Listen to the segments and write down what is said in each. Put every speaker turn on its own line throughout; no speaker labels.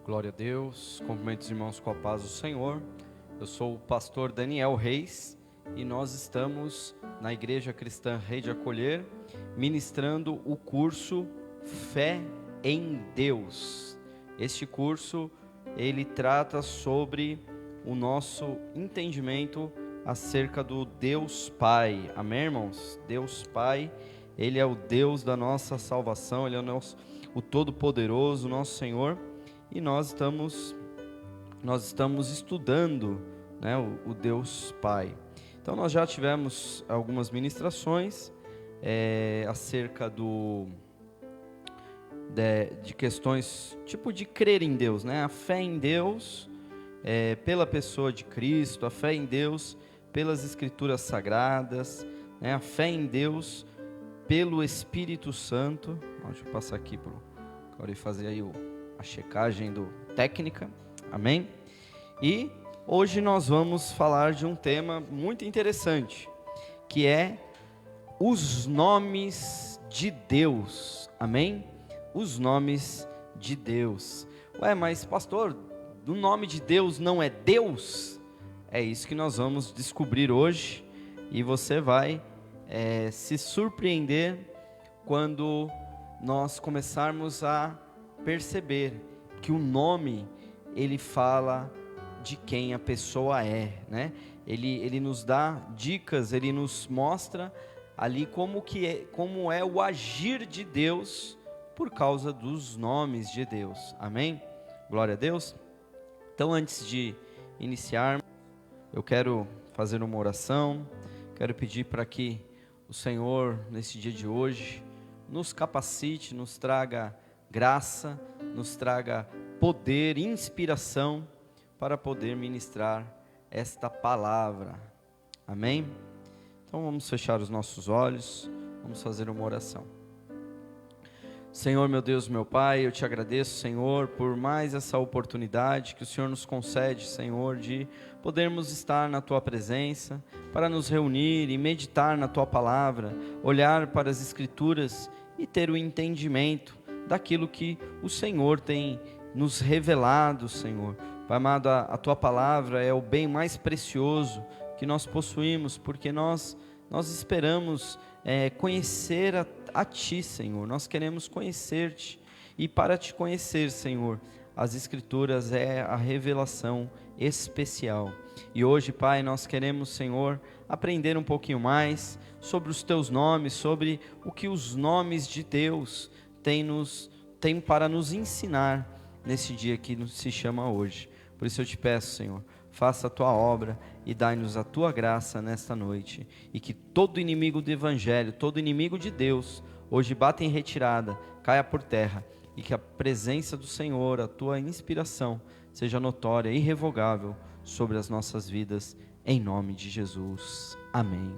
Glória a Deus, cumprimento os irmãos com a paz do Senhor. Eu sou o pastor Daniel Reis e nós estamos na Igreja Cristã Rei de Acolher, ministrando o curso Fé em Deus. Este curso, ele trata sobre o nosso entendimento acerca do Deus Pai. Amém, irmãos? Deus Pai, Ele é o Deus da nossa salvação, Ele é o Todo-Poderoso, nosso Senhor. E nós estamos estudando, né, o Deus Pai. Então nós já tivemos algumas ministrações acerca de questões tipo de crer em Deus, né? A fé em Deus pela pessoa de Cristo, a fé em Deus pelas Escrituras Sagradas, né? A fé em Deus pelo Espírito Santo. Deixa eu passar aqui para o fazer aí a checagem técnica, amém? E hoje nós vamos falar de um tema muito interessante, que é os nomes de Deus, amém? Os nomes de Deus. Mas pastor, o nome de Deus não é Deus? É isso que nós vamos descobrir hoje, e você vai se surpreender quando nós começarmos a perceber que o nome, ele fala de quem a pessoa é, né? Ele nos dá dicas, ele nos mostra ali como é o agir de Deus por causa dos nomes de Deus, amém? Glória a Deus. Então, antes de iniciar, eu quero fazer uma oração, quero pedir para que o Senhor, nesse dia de hoje, nos capacite, nos traga graça, nos traga poder, inspiração para poder ministrar esta palavra, amém? Então vamos fechar os nossos olhos, vamos fazer uma oração. Senhor, meu Deus, meu Pai, eu te agradeço, Senhor, por mais essa oportunidade que o Senhor nos concede, Senhor, de podermos estar na Tua presença, para nos reunir e meditar na Tua palavra, olhar para as Escrituras e ter o entendimento daquilo que o Senhor tem nos revelado, Senhor. Pai amado, a Tua palavra é o bem mais precioso que nós possuímos, porque nós esperamos conhecer a Ti, Senhor. Nós queremos conhecer-Te, e para Te conhecer, Senhor, as Escrituras é a revelação especial. E hoje, Pai, nós queremos, Senhor, aprender um pouquinho mais sobre os Teus nomes, sobre o que os nomes de Deus tem para nos ensinar nesse dia que se chama hoje. Por isso eu te peço, Senhor, faça a Tua obra e dai-nos a Tua graça nesta noite, e que todo inimigo do Evangelho, todo inimigo de Deus, hoje bata em retirada, caia por terra, e que a presença do Senhor, a Tua inspiração, seja notória e irrevogável sobre as nossas vidas, em nome de Jesus, amém,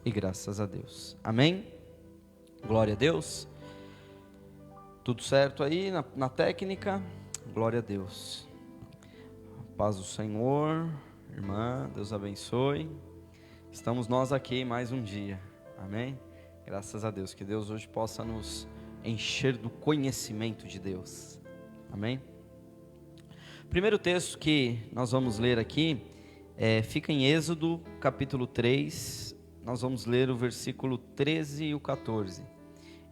e graças a Deus, amém? Glória a Deus. Tudo certo aí na técnica? Glória a Deus. Paz do Senhor, irmã, Deus abençoe. Estamos nós aqui mais um dia, amém? Graças a Deus, que Deus hoje possa nos encher do conhecimento de Deus, amém? Primeiro texto que nós vamos ler aqui, fica em Êxodo capítulo 3, nós vamos ler o versículo 13 e o 14.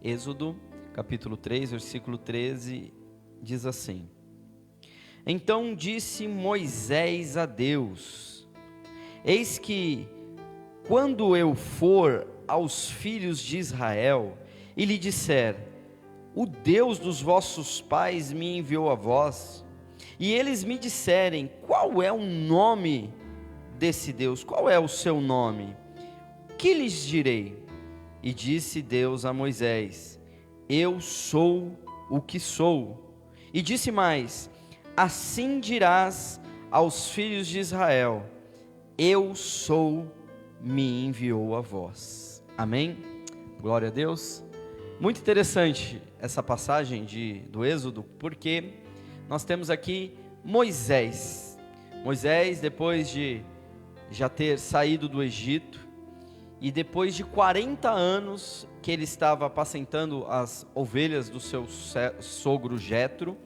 Êxodo capítulo 3, versículo 13, diz assim: Então disse Moisés a Deus: Eis que, quando eu for aos filhos de Israel e lhe disser: O Deus dos vossos pais me enviou a vós, e eles me disserem: Qual é o nome desse Deus? Qual é o seu nome? Que lhes direi? E disse Deus a Moisés: Eu sou o que sou. E disse mais: Assim dirás aos filhos de Israel: Eu sou, me enviou a vós. Amém? Glória a Deus. Muito interessante essa passagem do Êxodo, porque nós temos aqui Moisés. Moisés, depois de já ter saído do Egito, e depois de 40 anos que ele estava apacentando as ovelhas do seu sogro Jetro,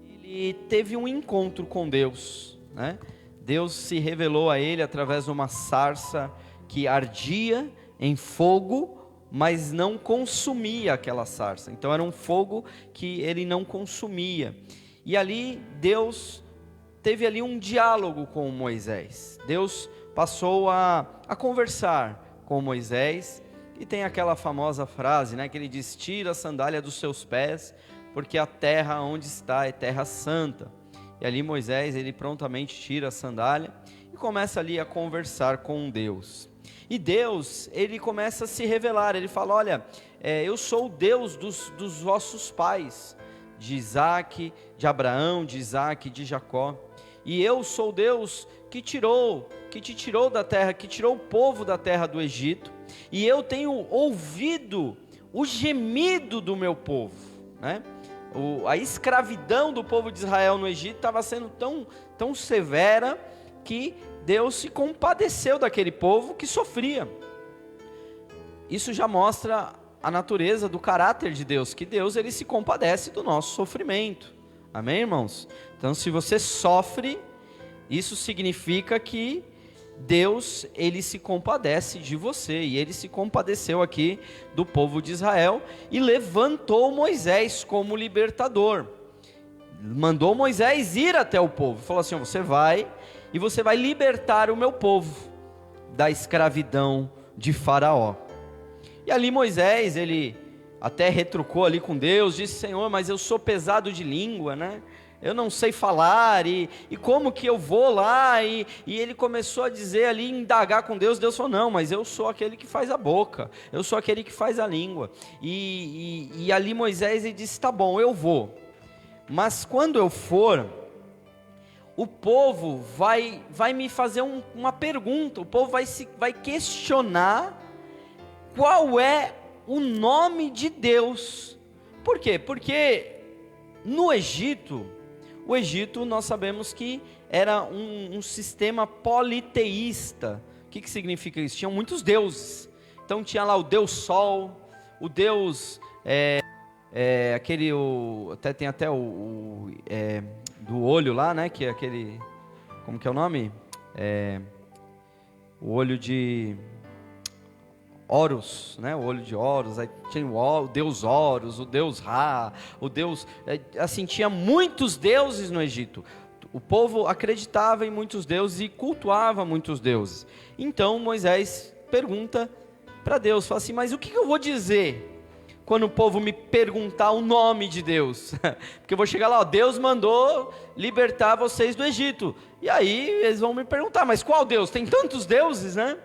ele e teve um encontro com Deus, né? Deus se revelou a ele através de uma sarça que ardia em fogo, mas não consumia aquela sarça. Então era um fogo que ele não consumia. E ali Deus teve ali um diálogo com Moisés. Deus passou a conversar com Moisés, e tem aquela famosa frase, né, que ele diz: tira a sandália dos seus pés, porque a terra onde está é terra santa. E ali Moisés, ele prontamente tira a sandália e começa ali a conversar com Deus. E Deus, ele começa a se revelar, ele fala: olha, eu sou o Deus dos vossos pais, de Isaac, de Abraão, de Isaac, de Jacó. E eu sou o Deus que te tirou da terra, que tirou o povo da terra do Egito. E eu tenho ouvido o gemido do meu povo, né? A escravidão do povo de Israel no Egito estava sendo tão severa que Deus se compadeceu daquele povo que sofria. Isso já mostra a natureza do caráter de Deus, que Deus, ele se compadece do nosso sofrimento. Amém, irmãos? Então, se você sofre, isso significa que Deus, ele se compadece de você, e ele se compadeceu aqui do povo de Israel, e levantou Moisés como libertador, mandou Moisés ir até o povo, falou assim: você vai libertar o meu povo da escravidão de Faraó. E ali Moisés, ele até retrucou ali com Deus, disse: Senhor, mas eu sou pesado de língua, né? Eu não sei falar, e como que eu vou lá? E ele começou a dizer ali, indagar com Deus. Deus falou: não, mas eu sou aquele que faz a boca, eu sou aquele que faz a língua. E ali Moisés, ele disse: tá bom, eu vou, mas quando eu for, o povo vai me fazer uma pergunta, o povo vai questionar qual é o nome de Deus. Por quê? Porque no Egito, o Egito, nós sabemos que era um sistema politeísta. O que significa isso? Tinham muitos deuses. Então tinha lá o Deus Sol, o Deus, tem até do olho lá, né? Que é aquele, como que é o nome? O olho de Horus, né? O olho de Horus. Aí tinha o Deus Horus, o Deus Ra, o Deus, assim, tinha muitos deuses no Egito. O povo acreditava em muitos deuses e cultuava muitos deuses. Então Moisés pergunta para Deus, fala assim: mas o que eu vou dizer quando o povo me perguntar o nome de Deus? Porque eu vou chegar lá, ó, Deus mandou libertar vocês do Egito. E aí eles vão me perguntar: mas qual Deus? Tem tantos deuses, né?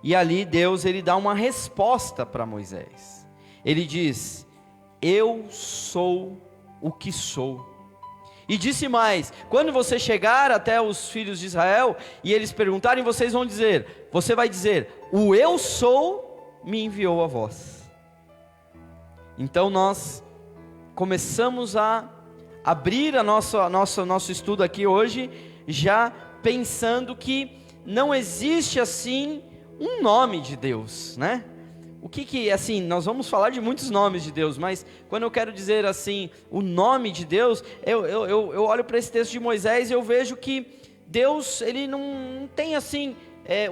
E ali Deus, ele dá uma resposta para Moisés. Ele diz: eu sou o que sou. E disse mais: quando você chegar até os filhos de Israel e eles perguntarem, você vai dizer: o eu sou me enviou a vós. Então nós começamos a abrir nosso estudo aqui hoje, já pensando que não existe assim um nome de Deus, né? O que assim, nós vamos falar de muitos nomes de Deus, mas quando eu quero dizer assim, o nome de Deus, eu olho para esse texto de Moisés e eu vejo que Deus, ele não tem assim,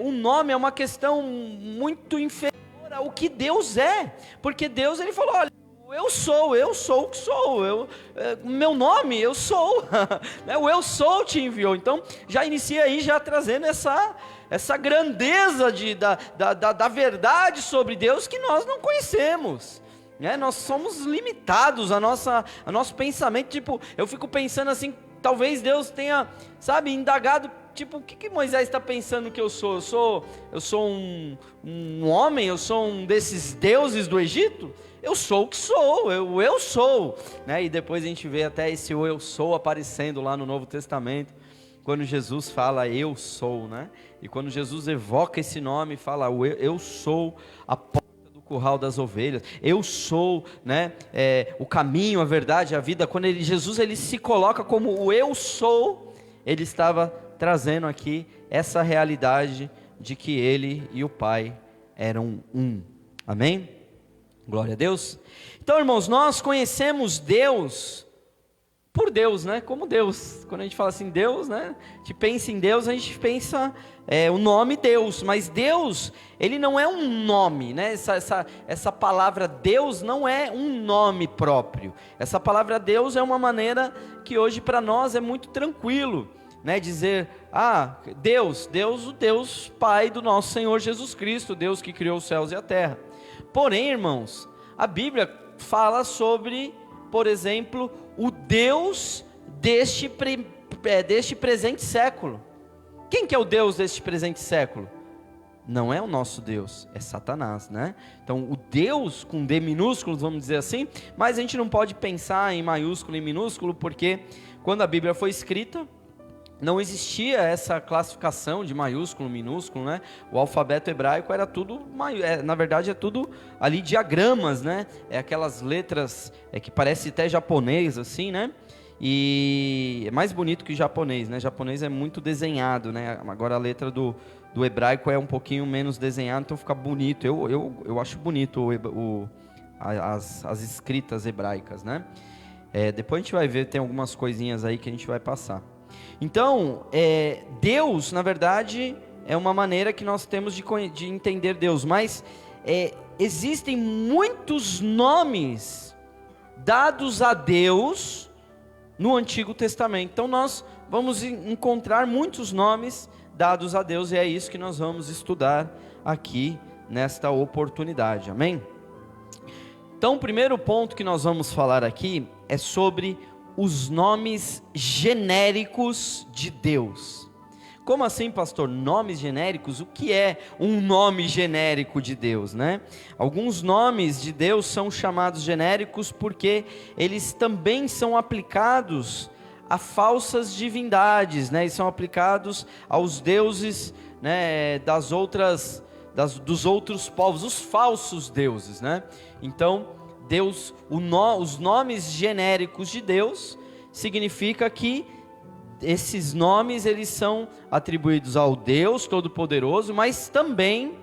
um nome é uma questão muito inferior ao que Deus é, porque Deus, ele falou: olha, eu sou o que sou, meu nome, eu sou, o eu sou te enviou. Então, já inicia aí, já trazendo essa grandeza da verdade sobre Deus que nós não conhecemos, né? Nós somos limitados, a nosso pensamento, tipo, eu fico pensando assim, talvez Deus tenha, sabe, indagado, tipo, o que Moisés está pensando que eu sou? Eu sou um homem, eu sou um desses deuses do Egito? Eu sou o que sou, eu sou, né? E depois a gente vê até esse eu sou aparecendo lá no Novo Testamento, quando Jesus fala eu sou, né? E quando Jesus evoca esse nome, fala eu sou a porta do curral das ovelhas, eu sou, né? O caminho, a verdade, a vida. Quando Jesus ele se coloca como o eu sou, ele estava trazendo aqui essa realidade de que ele e o Pai eram um. Amém? Glória a Deus. Então, irmãos, nós conhecemos Deus por Deus, né? Como Deus. Quando a gente fala assim, Deus, né? A gente pensa em Deus, a gente pensa o nome Deus. Mas Deus, ele não é um nome, né? Essa palavra Deus não é um nome próprio. Essa palavra Deus é uma maneira que hoje para nós é muito tranquilo, né? Dizer, Deus, o Deus Pai do nosso Senhor Jesus Cristo, Deus que criou os céus e a terra. Porém, irmãos, a Bíblia fala sobre, por exemplo, o Deus deste presente século. Quem que é o Deus deste presente século? Não é o nosso Deus, é Satanás, né? Então, o Deus com D minúsculo, vamos dizer assim, mas a gente não pode pensar em maiúsculo e minúsculo, porque quando a Bíblia foi escrita, não existia essa classificação de maiúsculo, minúsculo, né? O alfabeto hebraico era tudo, na verdade é tudo ali diagramas, né? É aquelas letras que parece até japonês, assim, né? E é mais bonito que o japonês, né? O japonês é muito desenhado, né? Agora a letra do hebraico é um pouquinho menos desenhada, então fica bonito. Eu acho bonito as escritas hebraicas, né? Depois a gente vai ver, tem algumas coisinhas aí que a gente vai passar. Então, Deus, na verdade, é uma maneira que nós temos de entender Deus, mas existem muitos nomes dados a Deus no Antigo Testamento. Então nós vamos encontrar muitos nomes dados a Deus, e é isso que nós vamos estudar aqui nesta oportunidade, amém? Então o primeiro ponto que nós vamos falar aqui é sobre os nomes genéricos de Deus. Como assim, pastor? Nomes genéricos? O que é um nome genérico de Deus, né? Alguns nomes de Deus são chamados genéricos porque eles também são aplicados a falsas divindades, né? E são aplicados aos deuses, né, dos outros povos, os falsos deuses, né? Então, Deus, os nomes genéricos de Deus significa que esses nomes eles são atribuídos ao Deus Todo-Poderoso, mas também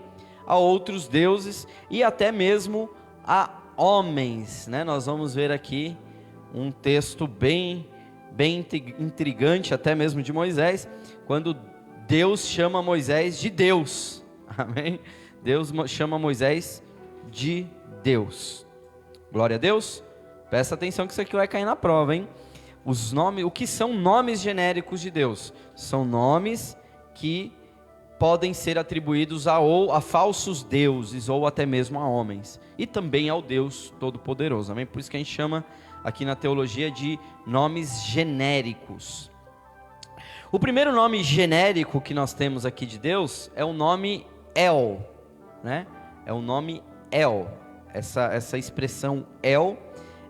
a outros deuses e até mesmo a homens, né? Nós vamos ver aqui um texto bem intrigante, até mesmo de Moisés, quando Deus chama Moisés de Deus, amém? Deus chama Moisés de Deus. Glória a Deus. Presta atenção que isso aqui vai cair na prova, hein? O que são nomes genéricos de Deus? São nomes que podem ser atribuídos a falsos deuses ou até mesmo a homens, e também ao Deus Todo-Poderoso, amém? Por isso que a gente chama aqui na teologia de nomes genéricos. O primeiro nome genérico que nós temos aqui de Deus é o nome El, né? É o nome El. Essa expressão El,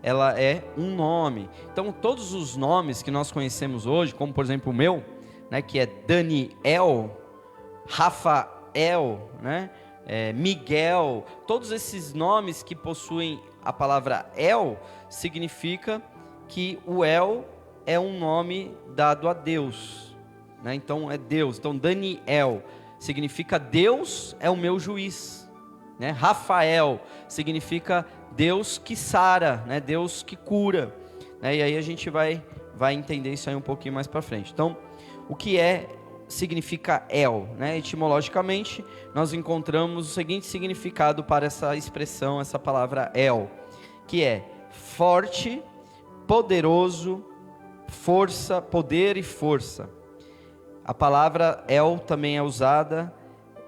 ela é um nome. Então todos os nomes que nós conhecemos hoje, como por exemplo o meu, né, que é Daniel, Rafael, né, Miguel, todos esses nomes que possuem a palavra El, significa que o El é um nome dado a Deus, né? Então é Deus. Então Daniel significa Deus é o meu juiz, né? Rafael significa Deus que sara, né? Deus que cura, né? E aí a gente vai entender isso aí um pouquinho mais para frente. Então, o que significa El, né? Etimologicamente, nós encontramos o seguinte significado para essa expressão, essa palavra El, que é forte, poderoso, força, poder e força. A palavra El também é usada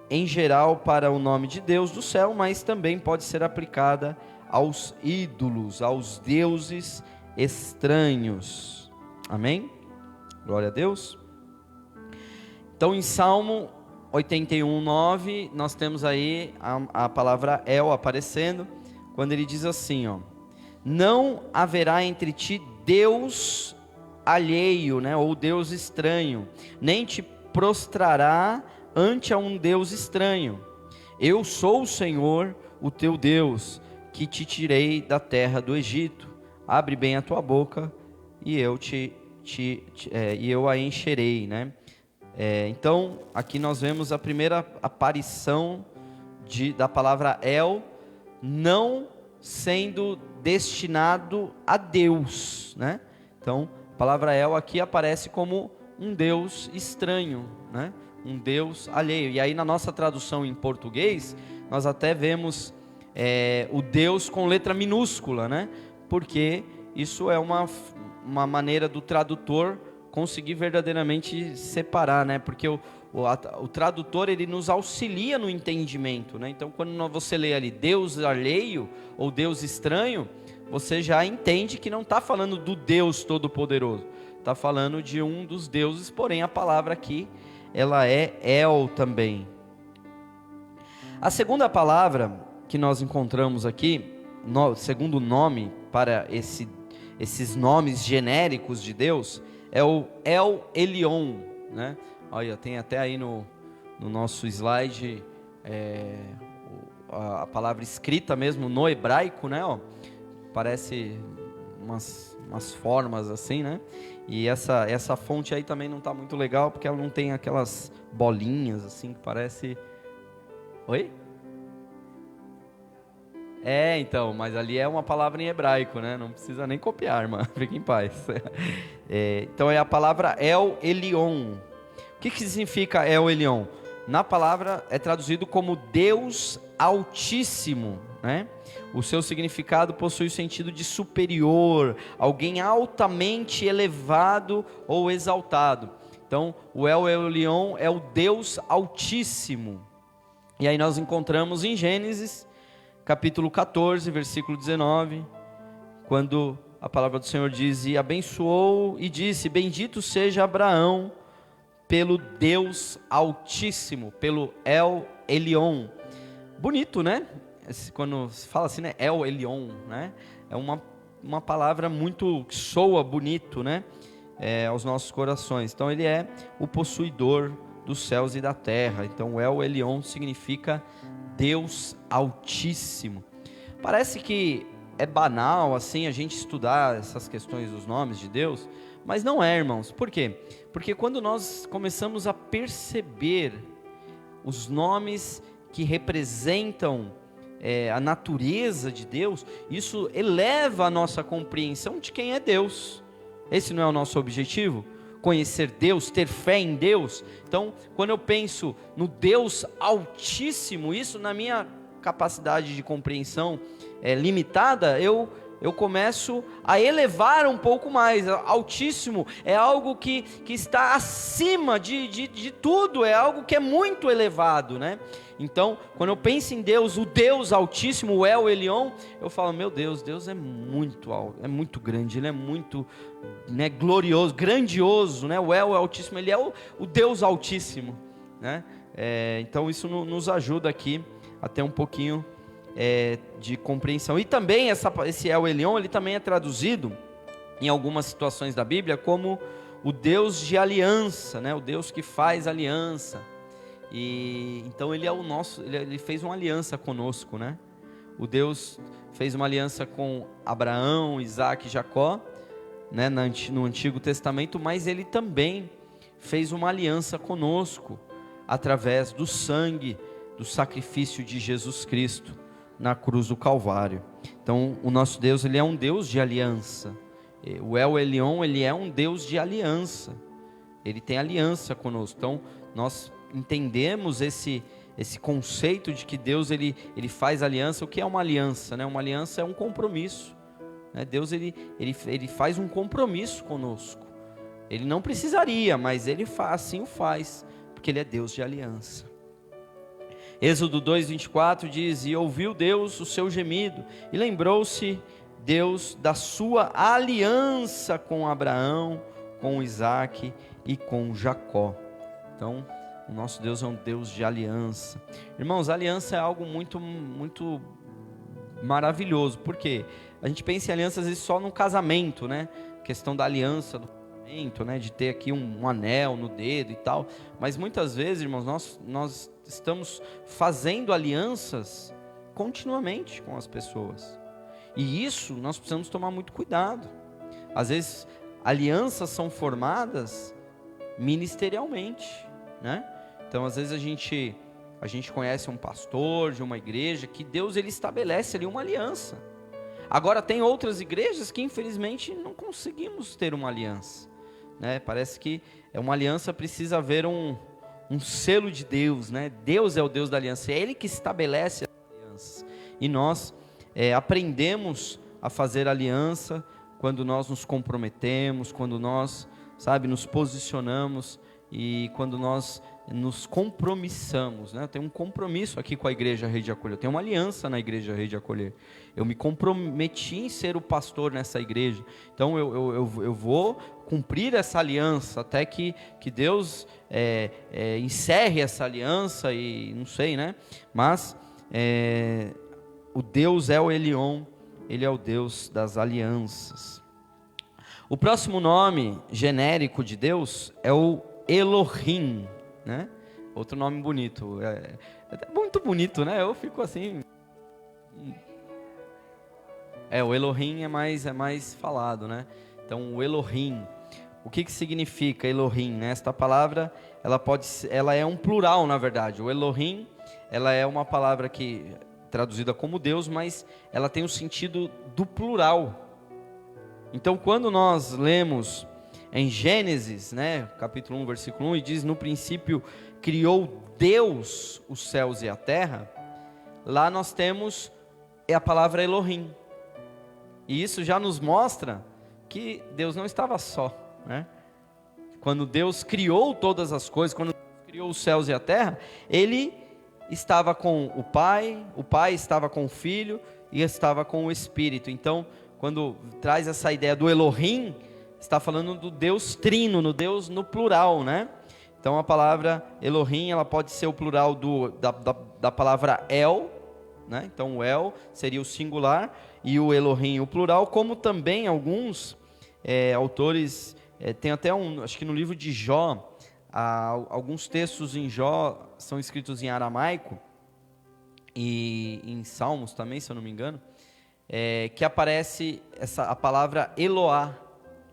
em geral para o nome de Deus do céu, mas também pode ser aplicada aos ídolos, aos deuses estranhos. Amém? Glória a Deus. Então em Salmo 81:9 nós temos aí a palavra El aparecendo, quando ele diz assim, ó: não haverá entre ti Deus alheio, né, ou Deus estranho, nem te prostrará ante a um Deus estranho. Eu sou o Senhor, o teu Deus, que te tirei da terra do Egito. Abre bem a tua boca e eu eu a encherei, né? Então aqui nós vemos a primeira aparição da palavra El, não sendo destinado a Deus, né? Então A palavra El aqui aparece como um Deus estranho, né? Um Deus alheio. E aí na nossa tradução em português, nós até vemos o Deus com letra minúscula, né? Porque isso é uma maneira do tradutor conseguir verdadeiramente separar, né? Porque o tradutor, ele nos auxilia no entendimento, né? Então quando você lê ali Deus alheio ou Deus estranho, você já entende que não está falando do Deus Todo-Poderoso, está falando de um dos deuses, porém a palavra aqui, ela é El também. A segunda palavra que nós encontramos aqui, segundo nome para esses nomes genéricos de Deus, é o El Elyon, né? Olha, tem até aí no nosso slide a palavra escrita mesmo no hebraico, né? Ó, parece umas formas assim, né? E essa fonte aí também não está muito legal, porque ela não tem aquelas bolinhas assim, que parece... Oi? Então, mas ali é uma palavra em hebraico, né? Não precisa nem copiar, irmã, fique em paz. Então é a palavra El Elyon. O que significa El Elyon? Na palavra é traduzido como Deus Altíssimo, né? O seu significado possui o sentido de superior, alguém altamente elevado ou exaltado. Então, o El Elyon é o Deus Altíssimo. E aí nós encontramos em Gênesis, capítulo 14, versículo 19, quando a palavra do Senhor diz: e abençoou e disse: bendito seja Abraão pelo Deus Altíssimo, pelo El Elyon. Bonito, né? Quando se fala assim, né? El Elyon, né? É uma palavra muito que soa bonito, né? Aos nossos corações. Então ele é o possuidor dos céus e da terra. Então El Elyon significa Deus Altíssimo. Parece que é banal assim a gente estudar essas questões dos nomes de Deus, mas não é, irmãos. Por quê? Porque quando nós começamos a perceber os nomes que representam a natureza de Deus, isso eleva a nossa compreensão de quem é Deus. Esse não é o nosso objetivo? Conhecer Deus, ter fé em Deus. Então, quando eu penso no Deus Altíssimo, isso na minha capacidade de compreensão limitada, eu começo a elevar um pouco mais. Altíssimo é algo que está acima de tudo, é algo que é muito elevado, né? Então, quando eu penso em Deus, o Deus Altíssimo, o El Elyon, eu falo, meu Deus, Deus é muito alto, é muito grande, Ele é muito, né, glorioso, grandioso, né? O El Altíssimo, Ele é o Deus Altíssimo, né? Então isso nos ajuda aqui a ter um pouquinho de compreensão. E também esse El Elyon, ele também é traduzido em algumas situações da Bíblia como o Deus de aliança, né? O Deus que faz aliança. E então ele é o nosso, ele fez uma aliança conosco, né? O Deus fez uma aliança com Abraão, Isaac e Jacó, né, no Antigo Testamento, mas ele também fez uma aliança conosco através do sangue, do sacrifício de Jesus Cristo na cruz do Calvário. Então o nosso Deus, ele é um Deus de aliança. O El Elyon, ele é um Deus de aliança. Ele tem aliança conosco. Então nós entendemos esse conceito de que Deus ele faz aliança. O que é uma aliança, né? Uma aliança é um compromisso, né? Deus ele faz um compromisso conosco. Ele não precisaria, mas ele assim o faz, porque ele é Deus de aliança. Êxodo 2:24 diz: e ouviu Deus o seu gemido, e lembrou-se Deus da sua aliança com Abraão, com Isaac e com Jacó. Então o nosso Deus é um Deus de aliança. Irmãos, aliança é algo muito, muito maravilhoso. Por quê? A gente pensa em aliança às vezes só no casamento, né? A questão da aliança do casamento, né? De ter aqui um anel no dedo e tal. Mas muitas vezes, irmãos, nós estamos fazendo alianças continuamente com as pessoas. E isso nós precisamos tomar muito cuidado. Às vezes alianças são formadas ministerialmente, né? Então às vezes a gente conhece um pastor de uma igreja que Deus ele estabelece ali uma aliança. Agora, tem outras igrejas que, infelizmente, não conseguimos ter uma aliança, né? Parece que uma aliança precisa haver um selo de Deus, né? Deus é o Deus da aliança, é Ele que estabelece as alianças. E nós aprendemos a fazer aliança quando nós nos comprometemos, quando nós, nos posicionamos e quando nós nos compromissamos, né? Eu tenho um compromisso aqui com a Igreja Rede Acolher, eu tenho uma aliança na Igreja Rede Acolher, eu me comprometi em ser o pastor nessa igreja, então eu vou cumprir essa aliança até que Deus encerre essa aliança e não sei, né? Mas o Deus é o Elion, Ele é o Deus das alianças. O próximo nome genérico de Deus é o Elohim, né? Outro nome bonito, é muito bonito, né? Eu fico assim. O Elohim é mais falado, né? Então, o Elohim, o que significa Elohim, né? Esta palavra, ela é um plural, na verdade. O Elohim, ela é uma palavra que traduzida como Deus, mas ela tem o sentido do plural. Então, quando nós lemos em Gênesis, né, capítulo 1, versículo 1, e diz: no princípio criou Deus os céus e a terra, lá nós temos a palavra Elohim. E isso já nos mostra que Deus não estava só, né? Quando Deus criou todas as coisas, quando Deus criou os céus e a terra, Ele estava com o Pai estava com o Filho e estava com o Espírito. Então, quando traz essa ideia do Elohim, está falando do Deus trino, no Deus no plural, né? Então a palavra Elohim, ela pode ser o plural da palavra El, né? Então o El seria o singular e o Elohim o plural, como também alguns autores, tem até acho que no livro de Jó, alguns textos em Jó são escritos em aramaico, e em Salmos também, se eu não me engano, que aparece a palavra Eloá,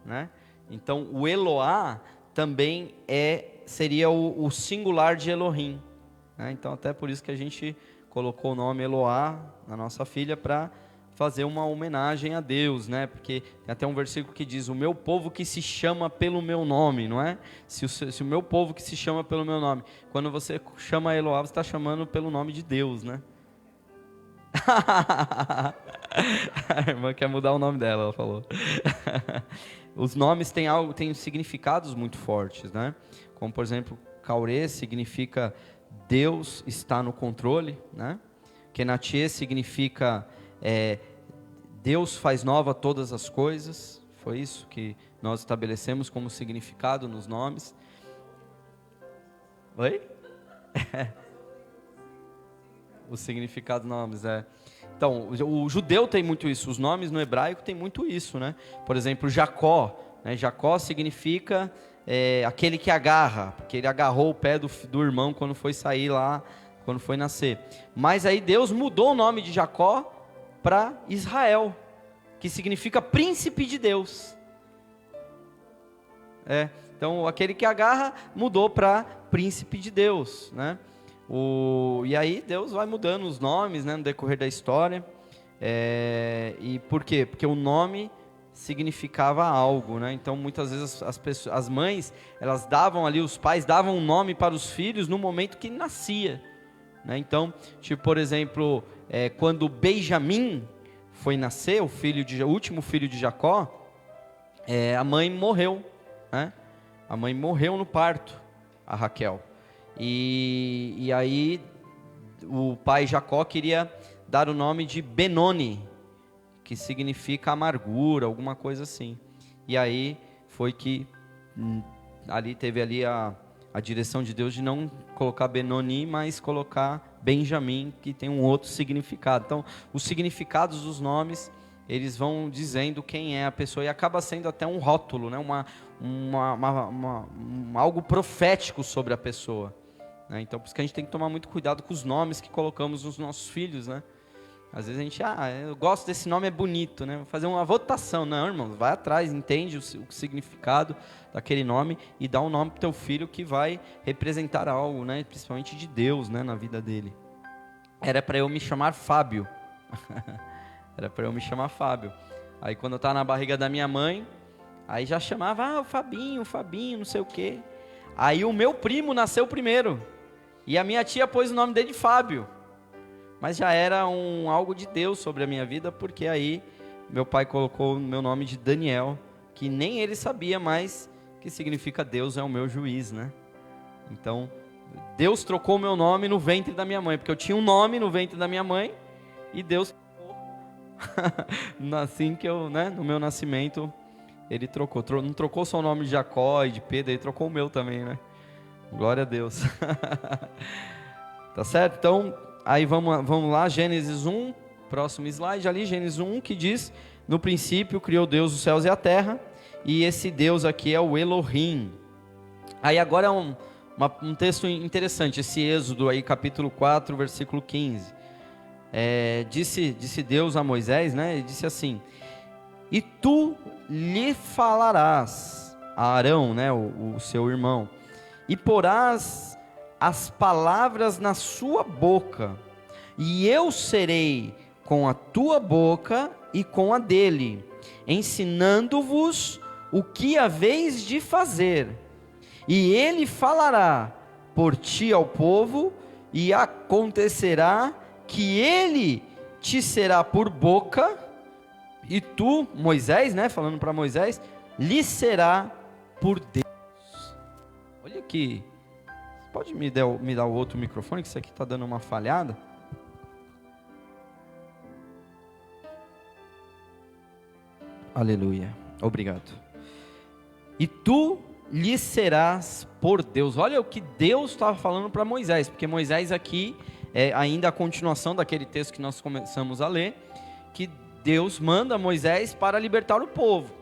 né? Então o Eloá também seria o singular de Elohim, né? Então até por isso que a gente colocou o nome Eloá na nossa filha, para fazer uma homenagem a Deus, né? Porque tem até um versículo que diz: o meu povo que se chama pelo meu nome, não é? Se o meu povo que se chama pelo meu nome, quando você chama Eloá, você está chamando pelo nome de Deus, né? A irmã quer mudar o nome dela, ela falou. Os nomes têm significados muito fortes, né? Como por exemplo, Kaurê significa Deus está no controle, né? Kenatié significa Deus faz nova todas as coisas. Foi isso que nós estabelecemos como significado nos nomes. Oi? O significado dos nomes, Então, o judeu tem muito isso, os nomes no hebraico tem muito isso, né? Por exemplo, Jacó, né? Jacó significa aquele que agarra, porque ele agarrou o pé do irmão quando foi sair lá, quando foi nascer. Mas aí Deus mudou o nome de Jacó para Israel, que significa príncipe de Deus. Então, aquele que agarra mudou para príncipe de Deus, né? E aí Deus vai mudando os nomes, né, no decorrer da história. E por quê? Porque o nome significava algo, né? Então muitas vezes as mães, elas davam ali, os pais davam um nome para os filhos no momento que nascia, né? Então, tipo, por exemplo, quando Benjamim foi nascer, o último filho de Jacó, a mãe morreu, né? A mãe morreu no parto, a Raquel. E aí o pai Jacó queria dar o nome de Benoni, que significa amargura, alguma coisa assim. E aí foi que ali teve ali a direção de Deus de não colocar Benoni, mas colocar Benjamim, que tem um outro significado. Então, os significados dos nomes, eles vão dizendo quem é a pessoa, e acaba sendo até um rótulo, né? Algo profético sobre a pessoa, né? Então, por isso que a gente tem que tomar muito cuidado com os nomes que colocamos nos nossos filhos, né? Às vezes a gente, eu gosto desse nome, é bonito, né? Vou fazer uma votação. Não, irmão, vai atrás, entende o significado daquele nome e dá um nome para o teu filho que vai representar algo, né? Principalmente de Deus, né? Na vida dele. Era para eu me chamar Fábio. Era para eu me chamar Fábio. Aí quando eu estava na barriga da minha mãe, aí já chamava, o Fabinho, não sei o quê. Aí o meu primo nasceu primeiro, e a minha tia pôs o nome dele de Fábio. Mas já era algo de Deus sobre a minha vida, porque aí meu pai colocou o meu nome de Daniel, que nem ele sabia mais que significa Deus é o meu juiz, né? Então, Deus trocou o meu nome no ventre da minha mãe, porque eu tinha um nome no ventre da minha mãe, e Deus trocou. Assim que eu, né, no meu nascimento, ele trocou. Não trocou só o nome de Jacó e de Pedro, ele trocou o meu também, né? Glória a Deus. Tá certo? Então, aí vamos lá, Gênesis 1, próximo slide ali, Gênesis 1, que diz, no princípio criou Deus os céus e a terra, e esse Deus aqui é o Elohim. Aí agora é um texto interessante, esse Êxodo aí, capítulo 4, versículo 15. Disse Deus a Moisés, né? Ele disse assim: e tu lhe falarás a Arão, né? O seu irmão, e porás as palavras na sua boca, e eu serei com a tua boca e com a dele, ensinando-vos o que haveis de fazer. E ele falará por ti ao povo, e acontecerá que ele te será por boca, e tu, Moisés, né, falando para Moisés, lhe será por Deus. Olha aqui, pode me dar o outro microfone, que isso aqui está dando uma falhada. Aleluia, obrigado. E tu lhe serás por Deus. Olha o que Deus estava falando para Moisés, porque Moisés aqui é ainda a continuação daquele texto que nós começamos a ler, que Deus manda Moisés para libertar o povo.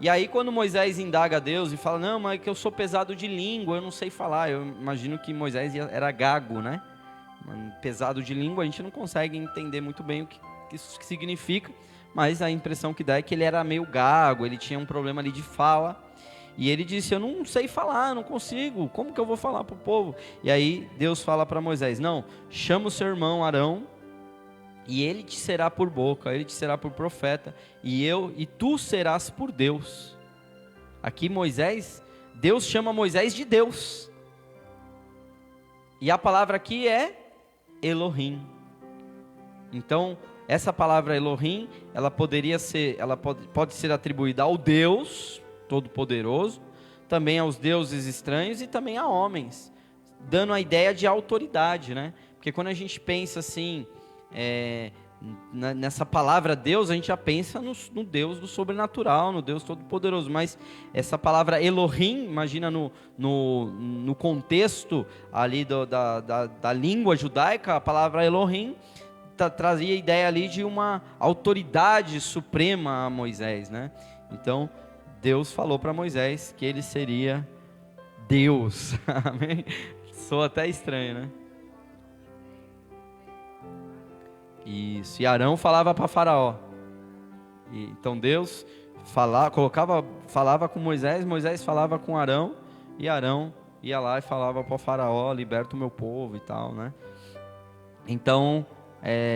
E aí quando Moisés indaga a Deus e fala, não, mas é que eu sou pesado de língua, eu não sei falar. Eu imagino que Moisés era gago, né? Pesado de língua, a gente não consegue entender muito bem o que isso significa, mas a impressão que dá é que ele era meio gago, ele tinha um problema ali de fala. E ele disse, eu não sei falar, não consigo, como que eu vou falar para o povo? E aí Deus fala para Moisés, não, chama o seu irmão Arão, e ele te será por boca, ele te será por profeta, e tu serás por Deus. Aqui Deus chama Moisés de Deus, e a palavra aqui é Elohim. Então, essa palavra Elohim, ela pode ser atribuída ao Deus Todo-Poderoso, também aos deuses estranhos e também a homens, dando a ideia de autoridade, né? Porque quando a gente pensa assim, nessa palavra Deus, a gente já pensa no Deus do sobrenatural, no Deus Todo-Poderoso, mas essa palavra Elohim, imagina no contexto ali da língua judaica, a palavra Elohim trazia a ideia ali de uma autoridade suprema a Moisés, né? Então, Deus falou para Moisés que ele seria Deus. Amém? Soa até estranho, né? Isso. E Arão falava para Faraó. Então Deus falava com Moisés, Moisés falava com Arão, e Arão ia lá e falava para o Faraó, liberta o meu povo e tal, né? Então,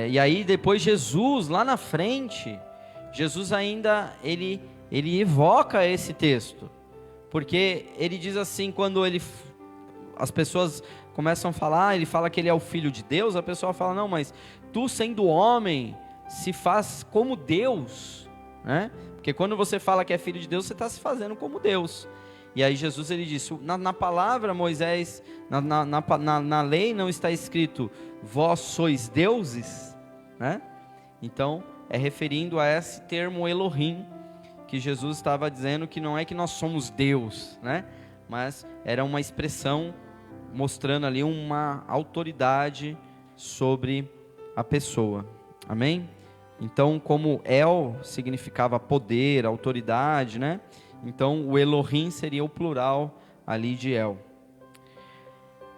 e aí depois Jesus, lá na frente, Jesus ainda, ele evoca esse texto, porque ele diz assim, quando as pessoas começam a falar, ele fala que ele é o Filho de Deus, a pessoa fala, não, mas tu sendo homem, se faz como Deus, né? Porque quando você fala que é Filho de Deus, você está se fazendo como Deus. E aí Jesus, ele disse, na palavra Moisés, na lei não está escrito, vós sois deuses, né? Então, é referindo a esse termo Elohim, que Jesus estava dizendo que não é que nós somos Deus, né? Mas era uma expressão mostrando ali uma autoridade sobre a pessoa. Amém? Então, como El significava poder, autoridade, né? Então, o Elohim seria o plural ali de El.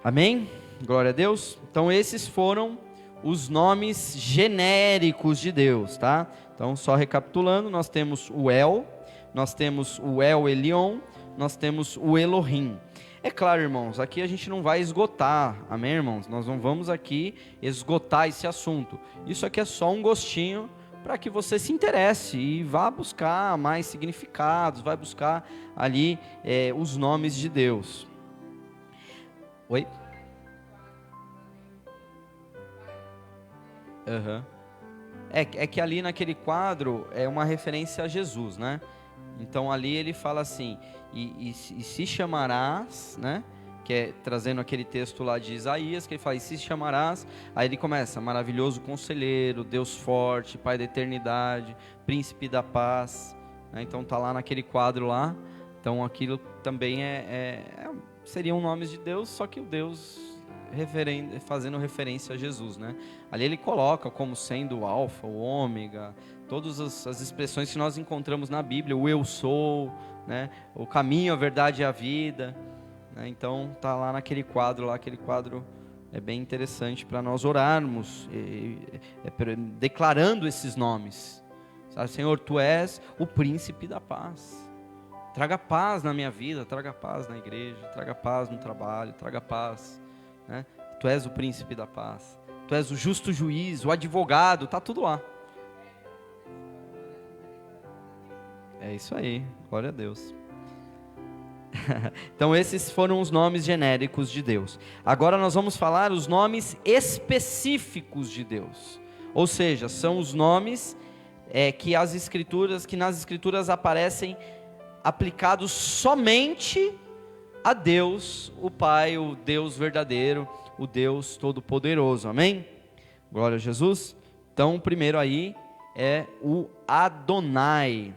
Amém? Glória a Deus. Então, esses foram os nomes genéricos de Deus, tá? Então, só recapitulando, nós temos o El, nós temos o El Elyon, nós temos o Elohim. É claro, irmãos, aqui a gente não vai esgotar, amém, irmãos? Nós não vamos aqui esgotar esse assunto. Isso aqui é só um gostinho para que você se interesse e vá buscar mais significados, vai buscar ali os nomes de Deus. Oi? Uhum. É que ali naquele quadro é uma referência a Jesus, né? Então ali ele fala assim, e se chamarás, né? Que é trazendo aquele texto lá de Isaías, que ele fala, e se chamarás, aí ele começa, maravilhoso conselheiro, Deus forte, Pai da eternidade, príncipe da paz, né? Então tá lá naquele quadro lá, então aquilo também seriam nomes de Deus, só que o Deus fazendo referência a Jesus, né? Ali ele coloca como sendo o alfa, o ômega, todas as expressões que nós encontramos na Bíblia, o eu sou, né? O caminho, a verdade e a vida, né? Então tá lá naquele quadro, aquele quadro é bem interessante para nós orarmos, declarando esses nomes, sabe? Senhor, Tu és o príncipe da paz, traga paz na minha vida, traga paz na igreja, traga paz no trabalho, traga paz, né? Tu és o príncipe da paz, Tu és o justo juiz, o advogado, está tudo lá. É isso aí, glória a Deus. Então esses foram os nomes genéricos de Deus. Agora nós vamos falar os nomes específicos de Deus. Ou seja, são os nomes que nas escrituras aparecem aplicados somente a Deus, o Pai, o Deus verdadeiro, o Deus todo-poderoso, amém? Glória a Jesus. Então o primeiro aí é o Adonai.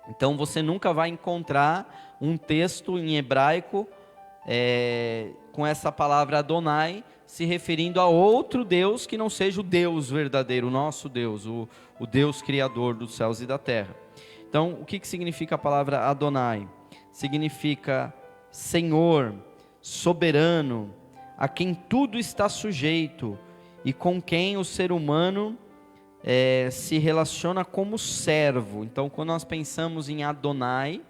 Então você nunca vai encontrar um texto em hebraico com essa palavra Adonai se referindo a outro Deus que não seja o Deus verdadeiro, o nosso Deus, o Deus criador dos céus e da terra. Então o que significa a palavra Adonai? Significa Senhor, soberano, a quem tudo está sujeito e com quem o ser humano se relaciona como servo. Então quando nós pensamos em Adonai,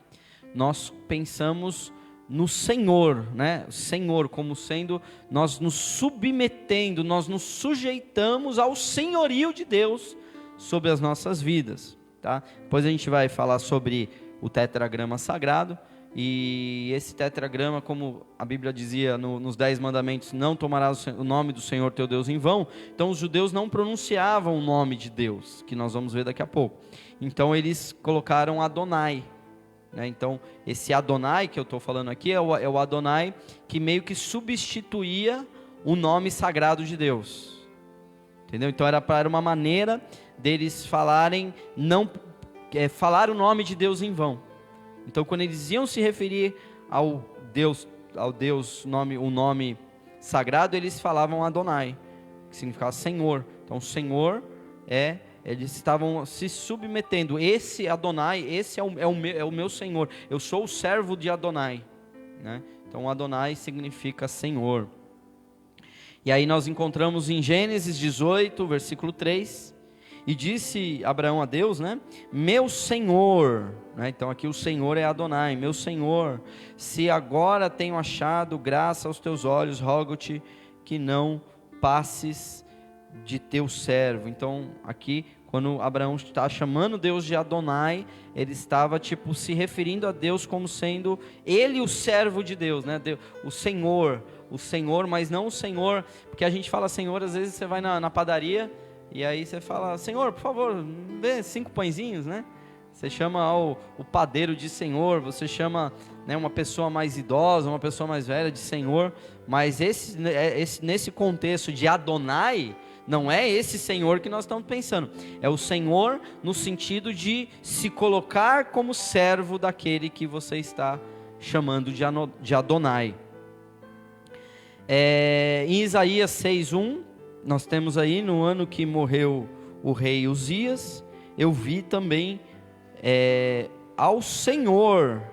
nós pensamos no Senhor, né? Senhor como sendo, nós nos submetendo, nós nos sujeitamos ao senhorio de Deus sobre as nossas vidas, tá? Depois a gente vai falar sobre o tetragrama sagrado, e esse tetragrama, como a Bíblia dizia nos 10 mandamentos, não tomarás o nome do Senhor teu Deus em vão. Então os judeus não pronunciavam o nome de Deus, que nós vamos ver daqui a pouco. Então eles colocaram Adonai, né? Então esse Adonai que eu estou falando aqui é o Adonai que meio que substituía o nome sagrado de Deus, entendeu? Então era uma maneira deles falarem, não falar o nome de Deus em vão. Então quando eles iam se referir ao Deus o nome sagrado, eles falavam Adonai, que significava Senhor. Então Senhor eles estavam se submetendo. Esse Adonai, esse é o meu Senhor. Eu sou o servo de Adonai, né? Então Adonai significa Senhor. E aí nós encontramos em Gênesis 18, versículo 3, e disse Abraão a Deus, né? Meu Senhor, né? Então aqui o Senhor é Adonai, meu Senhor, se agora tenho achado graça aos teus olhos, rogo-te que não passes de teu servo. Então aqui, quando Abraão está chamando Deus de Adonai, ele estava se referindo a Deus como sendo ele o servo de Deus, né? O Senhor, mas não o Senhor, porque a gente fala Senhor, às vezes você vai na padaria, e aí você fala, Senhor, por favor, dê 5 pãezinhos, né? Você chama o padeiro de Senhor, você chama, né, uma pessoa mais idosa, uma pessoa mais velha de Senhor, mas nesse contexto de Adonai, não é esse Senhor que nós estamos pensando, é o Senhor no sentido de se colocar como servo daquele que você está chamando de Adonai. Em Isaías 6:1, nós temos aí, no ano que morreu o rei Uzias, eu vi também ao Senhor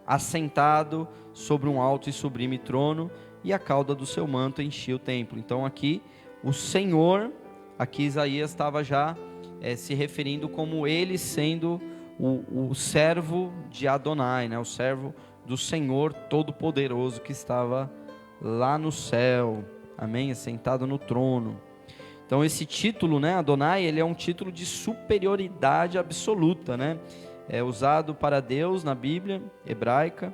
assentado sobre um alto e sublime trono, e a cauda do seu manto enchia o templo. Então aqui o Senhor, aqui Isaías estava já se referindo como ele sendo o servo de Adonai, né? O servo do Senhor Todo-Poderoso que estava lá no céu, amém? Assentado no trono. Então esse título, né, Adonai, ele é um título de superioridade absoluta, né? É usado para Deus na Bíblia hebraica.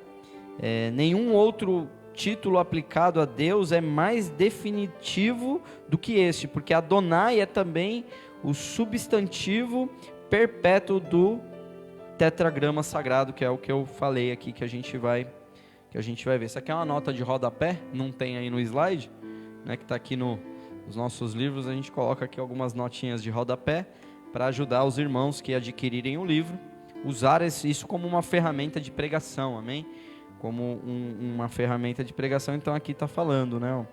Nenhum outro título aplicado a Deus é mais definitivo do que este, porque Adonai é também o substantivo perpétuo do tetragrama sagrado, que é o que eu falei aqui, que a gente vai ver. Isso aqui é uma nota de rodapé, não tem aí no slide, né, que está aqui nos nossos livros. A gente coloca aqui algumas notinhas de rodapé para ajudar os irmãos que adquirirem o livro, usar isso como uma ferramenta de pregação, amém? Como uma ferramenta de pregação. Então aqui está falando, né,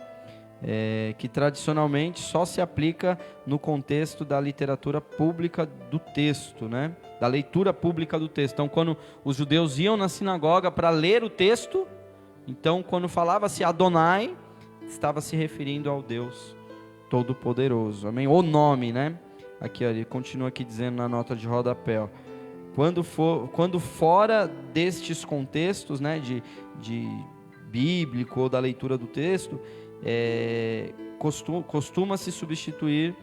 que tradicionalmente só se aplica no contexto da literatura pública do texto, né? Da leitura pública do texto. Então, quando os judeus iam na sinagoga para ler o texto, então, quando falava-se Adonai, estava se referindo ao Deus Todo-Poderoso, amém? O nome, né? Aqui, ó, ele continua aqui dizendo na nota de rodapé, ó. Quando fora destes contextos, né, de bíblico ou da leitura do texto, costuma-se substituir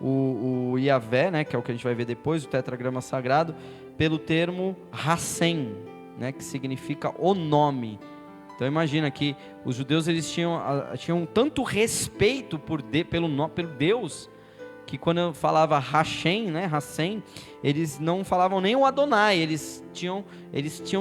o Yahvé, né, que é o que a gente vai ver depois, o tetragrama sagrado, pelo termo Hashem, né, que significa o nome. Então imagina que os judeus eles tinham tanto respeito pelo Deus, que quando falava Hashem, né, Hashem, eles não falavam nem o Adonai, eles tinham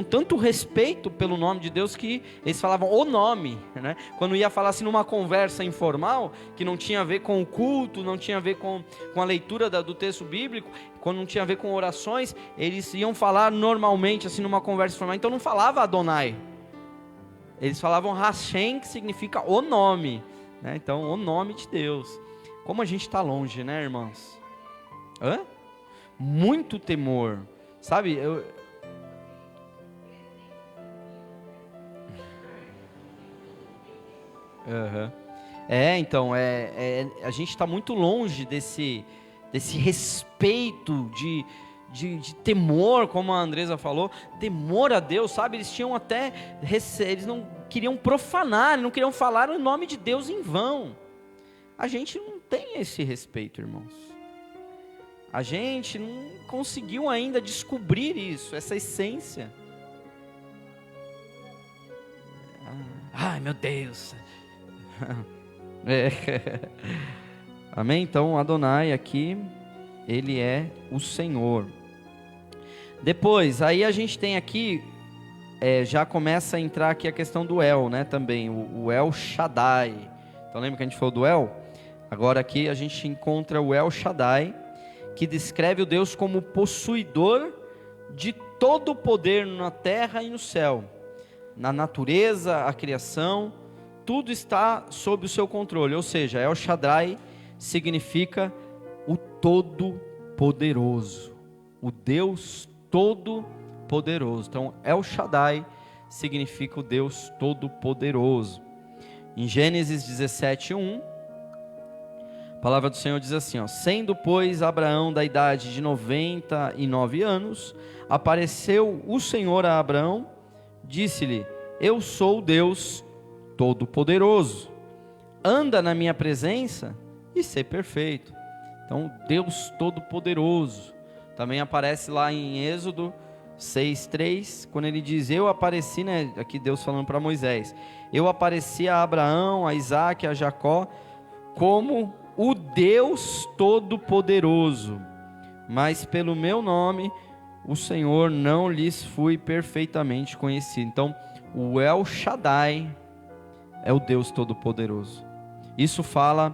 tanto respeito pelo nome de Deus que eles falavam o nome, né? Quando ia falar assim numa conversa informal, que não tinha a ver com o culto, não tinha a ver com a leitura do texto bíblico, quando não tinha a ver com orações, eles iam falar normalmente assim numa conversa informal, então não falava Adonai, eles falavam Hashem, que significa o nome, né? Então o nome de Deus. Como a gente está longe, né, irmãos? Muito temor, sabe? Então, a gente está muito longe desse respeito de temor, como a Andresa falou, temor a Deus, sabe? Eles tinham eles não queriam profanar, não queriam falar o nome de Deus em vão. A gente não tem esse respeito, irmãos. A gente não conseguiu ainda descobrir isso, essa essência. Ai, meu Deus. Amém? Então, Adonai aqui, ele é o Senhor. Depois, aí a gente tem aqui, já começa a entrar aqui a questão do El, né, também, o El Shaddai. Então, lembra que a gente falou do El? Agora aqui a gente encontra o El Shaddai, que descreve o Deus como possuidor de todo o poder na terra e no céu. Na natureza, a criação, tudo está sob o seu controle. Ou seja, El Shaddai significa o Todo-Poderoso, o Deus Todo-Poderoso. Então, El Shaddai significa o Deus Todo-Poderoso. Em Gênesis 17:1, a palavra do Senhor diz assim, ó: sendo, pois, Abraão da idade de 99 anos, apareceu o Senhor a Abraão, disse-lhe: eu sou o Deus Todo-Poderoso, anda na minha presença e sê perfeito. Então, Deus Todo-Poderoso também aparece lá em Êxodo 6:3, quando ele diz: eu apareci, né, aqui Deus falando para Moisés, eu apareci a Abraão, a Isaque, a Jacó, como o Deus Todo-Poderoso, mas pelo meu nome, o Senhor, não lhes fui perfeitamente conhecido. Então, o El Shaddai é o Deus Todo-Poderoso. Isso fala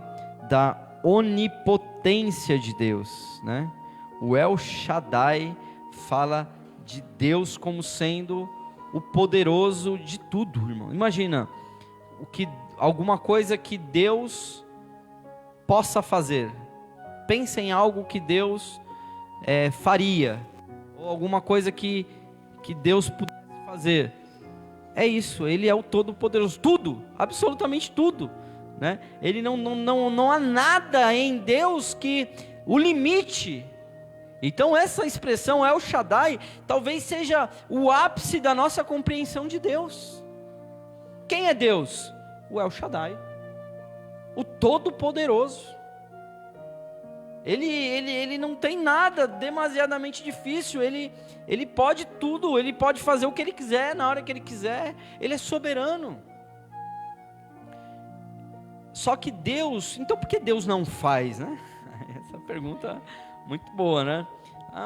da onipotência de Deus, né? O El Shaddai fala de Deus como sendo o poderoso de tudo, irmão. Imagina, alguma coisa que Deus possa fazer. Pensa em algo que Deus faria, ou alguma coisa que Deus pudesse fazer. É isso, Ele é o Todo-Poderoso, tudo, absolutamente tudo, né? Ele não há nada em Deus que o limite. Então essa expressão El Shaddai talvez seja o ápice da nossa compreensão de Deus. Quem é Deus? O El Shaddai, o Todo-Poderoso. Ele não tem nada demasiadamente difícil, ele pode tudo, ele pode fazer o que ele quiser, na hora que ele quiser, ele é soberano. Só que Deus, então por que Deus não faz, né? Essa pergunta muito boa, né?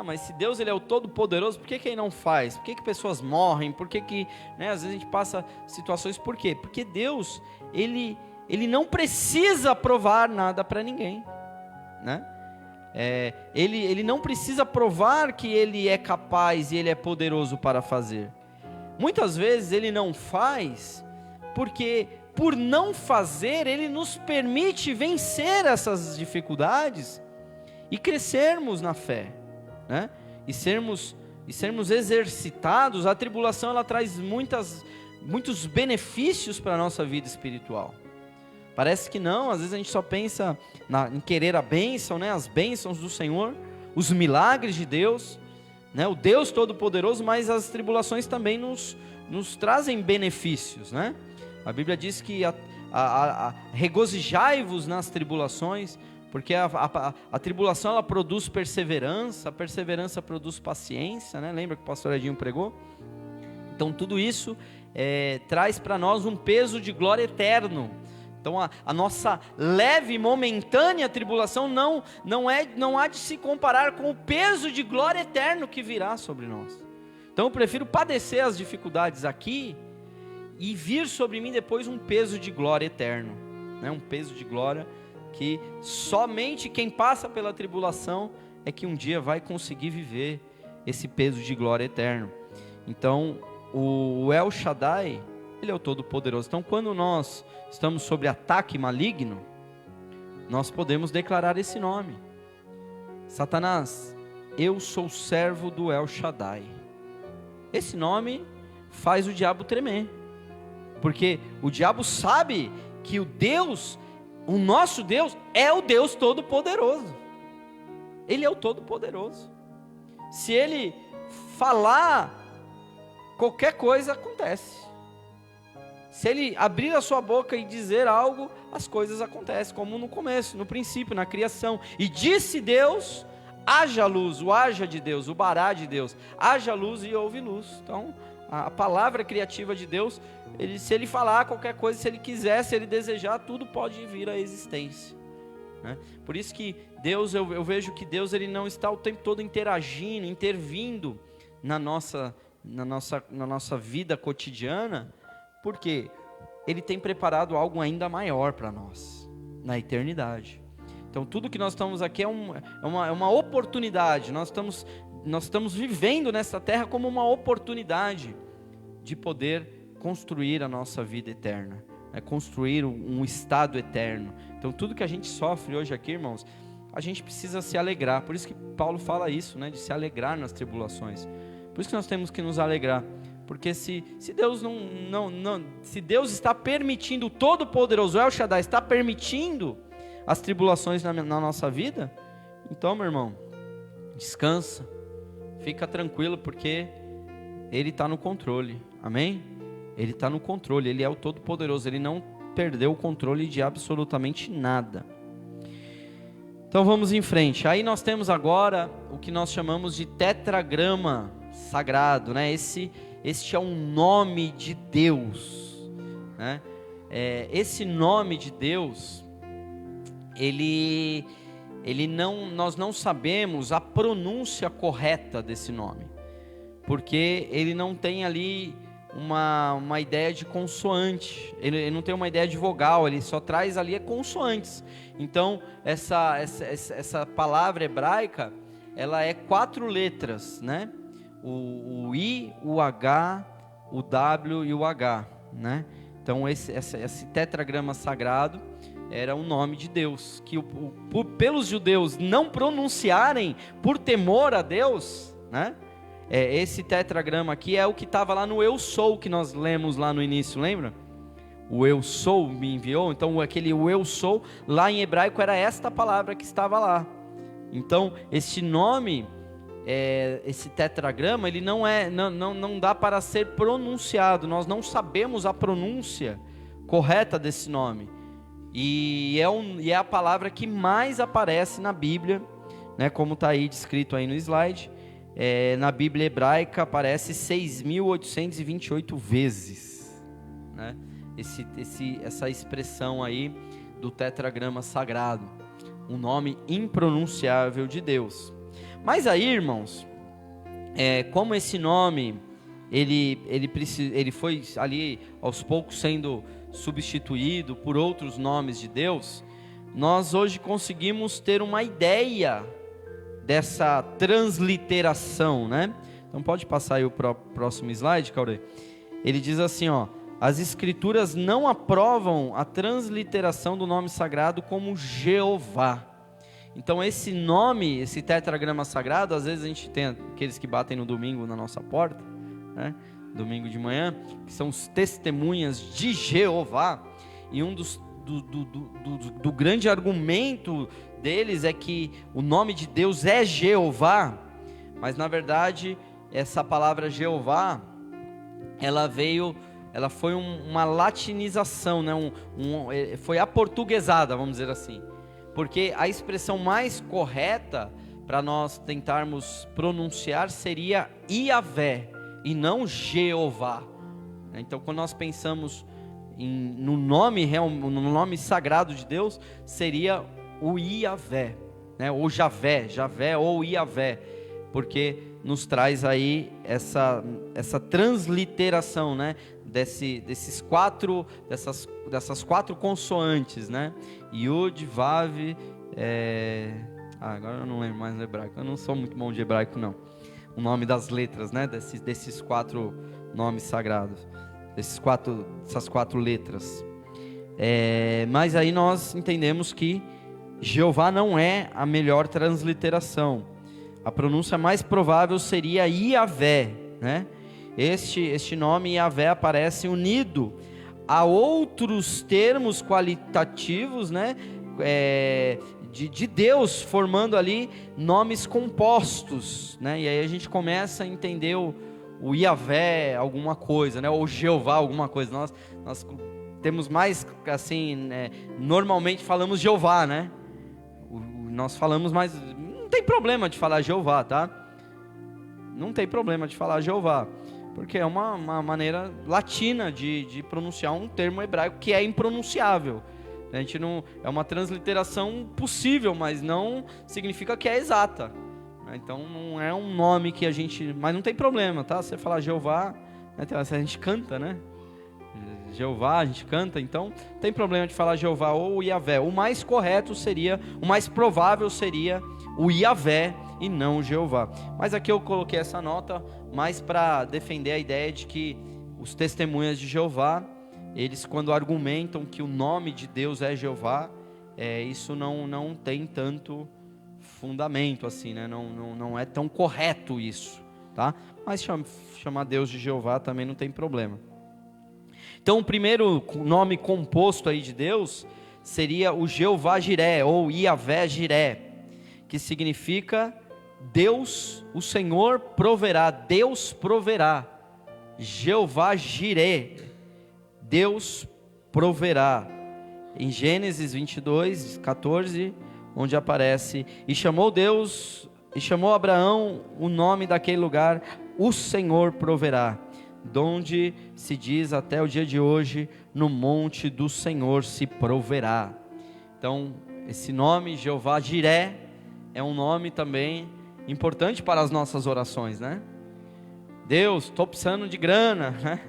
Mas se Deus ele é o Todo-Poderoso, por que ele não faz? Por que pessoas morrem? Por que né, às vezes a gente passa situações, por quê? Porque Deus, ele não precisa provar nada para ninguém, né? Ele não precisa provar que ele é capaz e ele é poderoso para fazer. Muitas vezes ele não faz, porque por não fazer, ele nos permite vencer essas dificuldades e crescermos na fé, né? E sermos exercitados. A tribulação ela traz muitos benefícios para a nossa vida espiritual. Parece que não, às vezes a gente só pensa em querer a bênção, né? As bênçãos do Senhor, os milagres de Deus, né? O Deus Todo-Poderoso, mas as tribulações também nos trazem benefícios, né? A Bíblia diz que regozijai-vos nas tribulações, porque a tribulação ela produz perseverança, a perseverança produz paciência, né? Lembra que o pastor Edinho pregou? Então tudo isso traz para nós um peso de glória eterno. Então a nossa leve e momentânea tribulação não há de se comparar com o peso de glória eterno que virá sobre nós. Então eu prefiro padecer as dificuldades aqui e vir sobre mim depois um peso de glória eterno, né? Um peso de glória que somente quem passa pela tribulação é que um dia vai conseguir viver esse peso de glória eterno. Então o El Shaddai, ele é o Todo-Poderoso. Então quando nós estamos sob ataque maligno, nós podemos declarar esse nome: Satanás, eu sou servo do El Shaddai. Esse nome faz o diabo tremer, porque o diabo sabe que o nosso Deus é o Deus Todo-Poderoso. Ele é o Todo-Poderoso. Se ele falar, qualquer coisa acontece. Se ele abrir a sua boca e dizer algo, as coisas acontecem, como no começo, no princípio, na criação. E disse Deus, haja luz, o haja de Deus, o bará de Deus, haja luz e houve luz. Então, a palavra criativa de Deus, se ele falar qualquer coisa, se ele quiser, se ele desejar, tudo pode vir à existência, né? Por isso que Deus, eu vejo que Deus ele não está o tempo todo interagindo, intervindo na nossa vida cotidiana, porque Ele tem preparado algo ainda maior para nós, na eternidade. Então tudo que nós estamos aqui é uma oportunidade, nós estamos vivendo nessa terra como uma oportunidade de poder construir a nossa vida eterna, né? Construir um estado eterno. Então tudo que a gente sofre hoje aqui, irmãos, a gente precisa se alegrar. Por isso que Paulo fala isso, né? De se alegrar nas tribulações. Por isso que nós temos que nos alegrar. Porque se Deus se Deus está permitindo, o Todo-Poderoso El Shaddai está permitindo as tribulações na nossa vida, então, meu irmão, descansa, fica tranquilo, porque Ele está no controle, amém? Ele está no controle, Ele é o Todo-Poderoso, Ele não perdeu o controle de absolutamente nada. Então vamos em frente. Aí nós temos agora o que nós chamamos de tetragrama sagrado, né? Este é um nome de Deus, né? Esse nome de Deus, nós não sabemos a pronúncia correta desse nome, porque ele não tem ali uma ideia de consoante, ele não tem uma ideia de vogal, ele só traz ali consoantes. Então essa palavra hebraica, ela é 4 letras, né? O I, o H, o W e o H, né? Então esse tetragrama sagrado era o nome de Deus, que pelos judeus não pronunciarem por temor a Deus, né? Esse tetragrama aqui é o que estava lá no Eu Sou, que nós lemos lá no início, lembra? O Eu Sou me enviou. Então o Eu Sou, lá em hebraico, era esta palavra que estava lá. Então esse nome, esse tetragrama, ele não dá para ser pronunciado. Nós não sabemos a pronúncia correta desse nome. e é a palavra que mais aparece na Bíblia, né, como está aí descrito aí no slide. Na Bíblia hebraica aparece 6.828 vezes, né, essa expressão aí do tetragrama sagrado, um nome impronunciável de Deus. Mas aí, irmãos, como esse nome ele foi ali aos poucos sendo substituído por outros nomes de Deus, nós hoje conseguimos ter uma ideia dessa transliteração, né? Então pode passar aí o próximo slide, Caurê. Ele diz assim, ó: as escrituras não aprovam a transliteração do nome sagrado como Jeová. Então esse nome, esse tetragrama sagrado, às vezes a gente tem aqueles que batem no domingo na nossa porta, né? Domingo de manhã, que são os testemunhas de Jeová, e um do grande argumento deles é que o nome de Deus é Jeová, mas na verdade essa palavra Jeová, ela foi uma latinização, né? Foi aportuguesada, vamos dizer assim, porque a expressão mais correta para nós tentarmos pronunciar seria Iavé, e não Jeová. Então, quando nós pensamos no nome sagrado de Deus, seria o Iavé, né? Ou Javé ou Iavé, porque nos traz aí essa transliteração, né? Dessas quatro consoantes, né? Yud, Vav, agora eu não lembro mais no hebraico, eu não sou muito bom de hebraico não, o nome das letras, né? Desses quatro nomes sagrados, essas quatro letras. Mas aí nós entendemos que Jeová não é a melhor transliteração. A pronúncia mais provável seria Iavé, né? Este nome Iavé aparece unido a outros termos qualitativos, né? De Deus, formando ali nomes compostos, né? E aí a gente começa a entender o Iavé alguma coisa, né? Ou Jeová alguma coisa. Nós temos mais, assim, né? Normalmente falamos Jeová, né? Nós falamos mais, não tem problema de falar Jeová, tá? Não tem problema de falar Jeová, porque é uma maneira latina de pronunciar um termo hebraico que é impronunciável. A gente não, é uma transliteração possível, mas não significa que é exata. Então não é um nome que a gente, mas não tem problema, tá? Você falar Jeová, né? A gente canta, né? Jeová, a gente canta, então não tem problema de falar Jeová ou Iavé. O mais correto seria, o mais provável seria o Iavé e não o Jeová. Mas aqui eu coloquei essa nota mais para defender a ideia de que os testemunhas de Jeová, eles quando argumentam que o nome de Deus é Jeová, isso não tem tanto fundamento assim, né? Não é tão correto isso, tá? Mas chamar Deus de Jeová também não tem problema. Então o primeiro nome composto aí de Deus seria o Jeová Jiré, ou Iavé Jiré, que significa Deus, o Senhor proverá, Deus proverá. Jeová Jiré, Deus proverá. Em Gênesis 22, 14, onde aparece: e chamou Abraão o nome daquele lugar, o Senhor proverá, donde se diz até o dia de hoje, no monte do Senhor se proverá. Então esse nome Jeová Jiré é um nome também importante para as nossas orações, né? Deus, estou precisando de grana, né?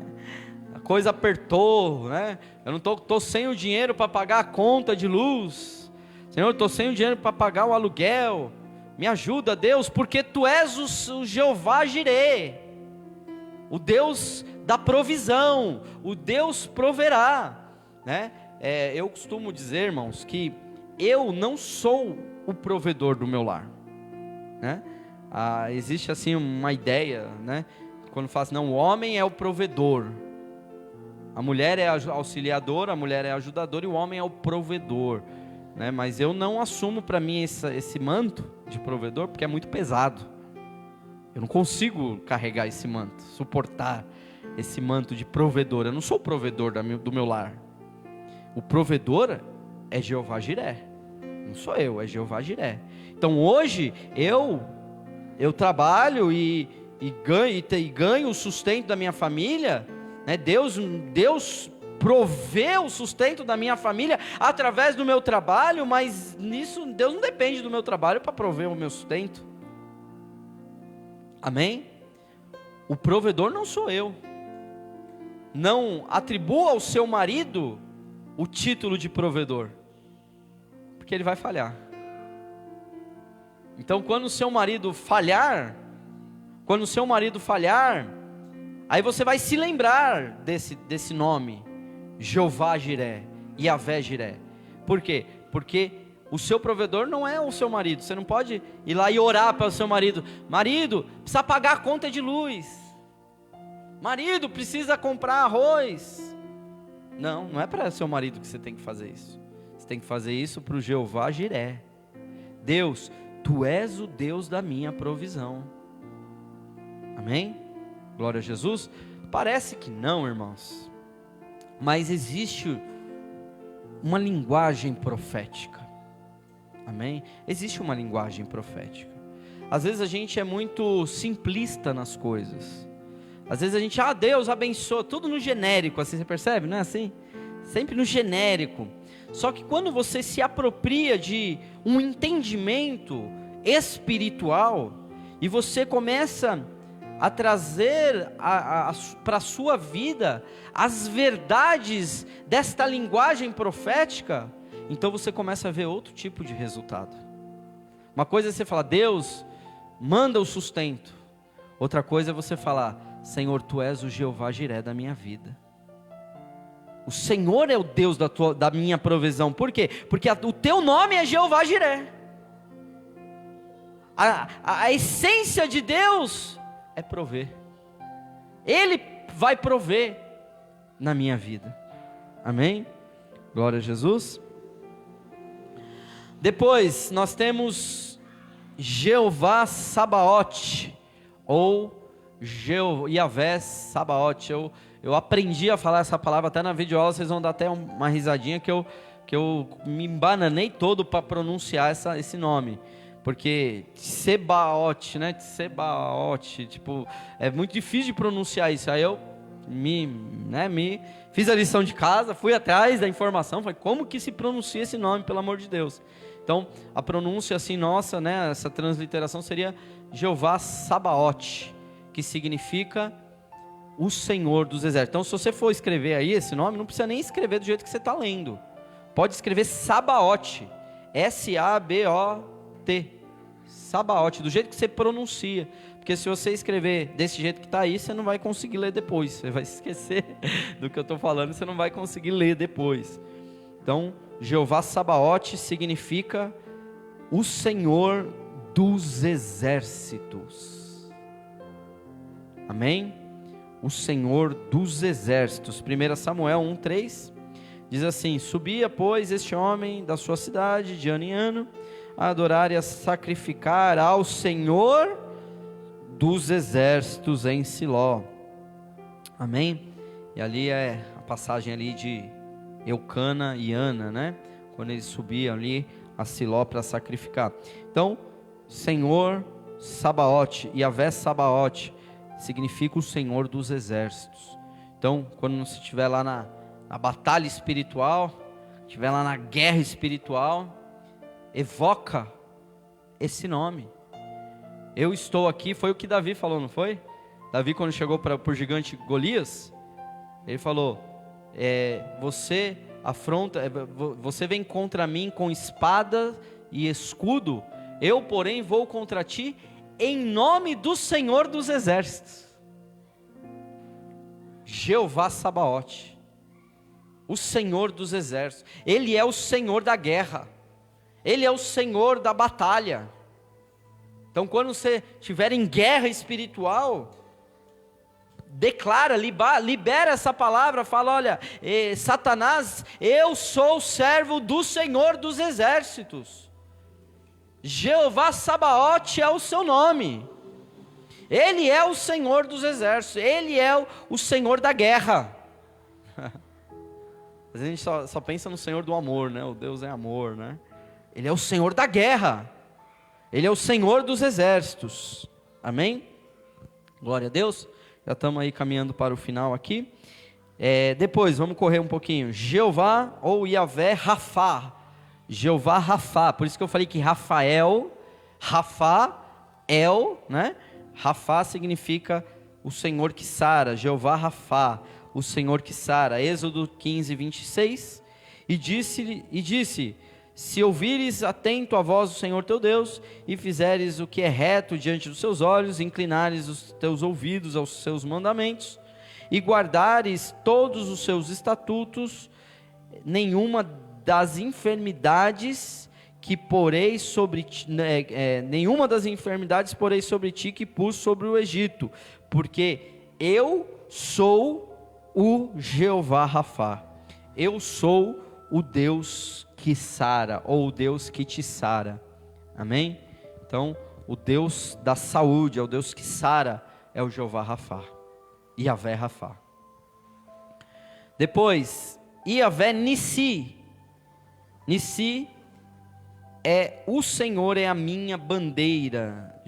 A coisa apertou, né? Eu não tô sem o dinheiro para pagar a conta de luz. Senhor, estou sem o dinheiro para pagar o aluguel. Me ajuda, Deus, porque Tu és o Jeová Jiré, o Deus da provisão, o Deus proverá, né? Eu costumo dizer, irmãos, que eu não sou o provedor do meu lar, né? Existe assim uma ideia, né? Quando fala assim, não, o homem é o provedor, a mulher é a auxiliadora, a mulher é a ajudadora e o homem é o provedor, né? Mas eu não assumo para mim esse manto de provedor, porque é muito pesado. Eu não consigo carregar esse manto, suportar esse manto de provedor. Eu não sou o provedor do meu lar. O provedor é Jeová Jiré. Não sou eu, é Jeová Jiré. Então hoje eu trabalho e ganho o sustento da minha família, né? Deus provê o sustento da minha família através do meu trabalho, mas nisso Deus não depende do meu trabalho para prover o meu sustento. Amém? O provedor não sou eu. Não atribua ao seu marido o título de provedor, porque ele vai falhar. Então quando o seu marido falhar, aí você vai se lembrar desse nome, Jeová Jiré, Yavé Jiré. Por quê? Porque o seu provedor não é o seu marido. Você não pode ir lá e orar para o seu marido: marido, precisa pagar a conta de luz, marido, precisa comprar arroz. Não é para o seu marido que você tem que fazer isso. Você tem que fazer isso para o Jeová Jiré. Deus, tu és o Deus da minha provisão. Amém? Glória a Jesus. Parece que não, irmãos, mas existe uma linguagem profética. Amém? Existe uma linguagem profética. Às vezes a gente é muito simplista nas coisas. Às vezes a gente, Deus abençoa, tudo no genérico, assim, você percebe, não é assim? Sempre no genérico. Só que quando você se apropria de um entendimento espiritual, e você começa a trazer para a sua vida as verdades desta linguagem profética, então você começa a ver outro tipo de resultado. Uma coisa é você falar: Deus, manda o sustento. Outra coisa é você falar: Senhor, tu és o Jeová Jiré da minha vida. O Senhor é o Deus da minha provisão. Por quê? Porque o teu nome é Jeová Jiré. A essência de Deus é prover. Ele vai prover na minha vida. Amém? Glória a Jesus. Depois nós temos Jeová Sabaote, ou Yavé Sabaote. Eu aprendi a falar essa palavra até na videoaula, vocês vão dar até uma risadinha que eu me embananei todo para pronunciar esse nome. Porque Sebaote, né? Sebaote, tipo, é muito difícil de pronunciar isso. Aí eu fiz a lição de casa, fui atrás da informação, falei: como que se pronuncia esse nome, pelo amor de Deus? Então, a pronúncia assim nossa, né? Essa transliteração seria Jeová Sabaote, que significa o Senhor dos Exércitos. Então, se você for escrever aí esse nome, não precisa nem escrever do jeito que você está lendo. Pode escrever Sabaote, S-A-B-O-T, Sabaote, do jeito que você pronuncia. Porque se você escrever desse jeito que está aí, você não vai conseguir ler depois. Você vai esquecer do que eu estou falando, você não vai conseguir ler depois. Então, Jeová Sabaote significa o Senhor dos Exércitos. Amém? O Senhor dos Exércitos. 1 Samuel 1:3 diz assim: subia, pois, este homem da sua cidade de ano em ano a adorar e a sacrificar ao Senhor dos Exércitos em Siló. Amém? E ali é a passagem ali de Eucana e Ana, né? Quando eles subiam ali a Siló para sacrificar. Então, Senhor Sabaote, Yavé Sabaote, significa o Senhor dos Exércitos. Então, quando você estiver lá na batalha espiritual, estiver lá na guerra espiritual, evoca esse nome. Eu estou aqui, foi o que Davi falou, não foi? Davi, quando chegou para o gigante Golias, ele falou: você afronta, você vem contra mim com espada e escudo, eu porém vou contra ti em nome do Senhor dos Exércitos. Jeová Sabaote, o Senhor dos Exércitos. Ele é o Senhor da guerra, Ele é o Senhor da batalha. Então, quando você estiver em guerra espiritual, declara, libera essa palavra, fala: olha, Satanás, eu sou servo do Senhor dos Exércitos. Jeová Sabaote é o seu nome. Ele é o Senhor dos Exércitos, Ele é o Senhor da guerra. Às vezes a gente só pensa no Senhor do amor, né? O Deus é amor, né? Ele é o Senhor da guerra. Ele é o Senhor dos exércitos. Amém? Glória a Deus. Já estamos aí caminhando para o final aqui. Depois, vamos correr um pouquinho. Jeová ou Yahvé Rafá. Jeová Rafá. Por isso que eu falei que Rafael, né? Rafá significa o Senhor que sara. Jeová Rafá, o Senhor que sara. Êxodo 15, 26. E disse: se ouvires atento a voz do Senhor teu Deus, e fizeres o que é reto diante dos seus olhos, inclinares os teus ouvidos aos seus mandamentos, e guardares todos os seus estatutos, nenhuma das enfermidades que porei sobre ti, nenhuma das enfermidades porei sobre ti que pus sobre o Egito, porque eu sou o Jeová Rafá, eu sou o Deus que sara, ou o Deus que te sara. Amém? Então, o Deus da saúde, é o Deus que sara, é o Jeová Rafá, Yahvé Rafá. Depois, Yahvé Nissi. Nissi é o Senhor é a minha bandeira.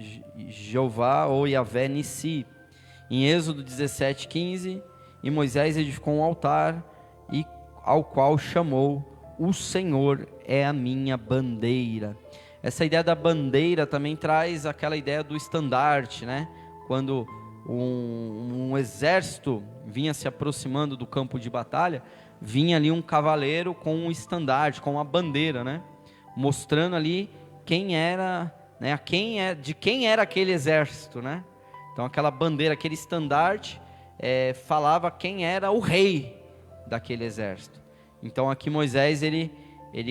Jeová ou Yahvé Nissi. Em Êxodo 17, 15, e Moisés edificou um altar, e ao qual chamou: o Senhor é a minha bandeira. Essa ideia da bandeira também traz aquela ideia do estandarte, né? Quando um exército vinha se aproximando do campo de batalha, vinha ali um cavaleiro com um estandarte, com uma bandeira, né? Mostrando ali quem era, né? De quem era aquele exército, né? Então aquela bandeira, aquele estandarte, falava quem era o rei daquele exército. Então aqui Moisés, ele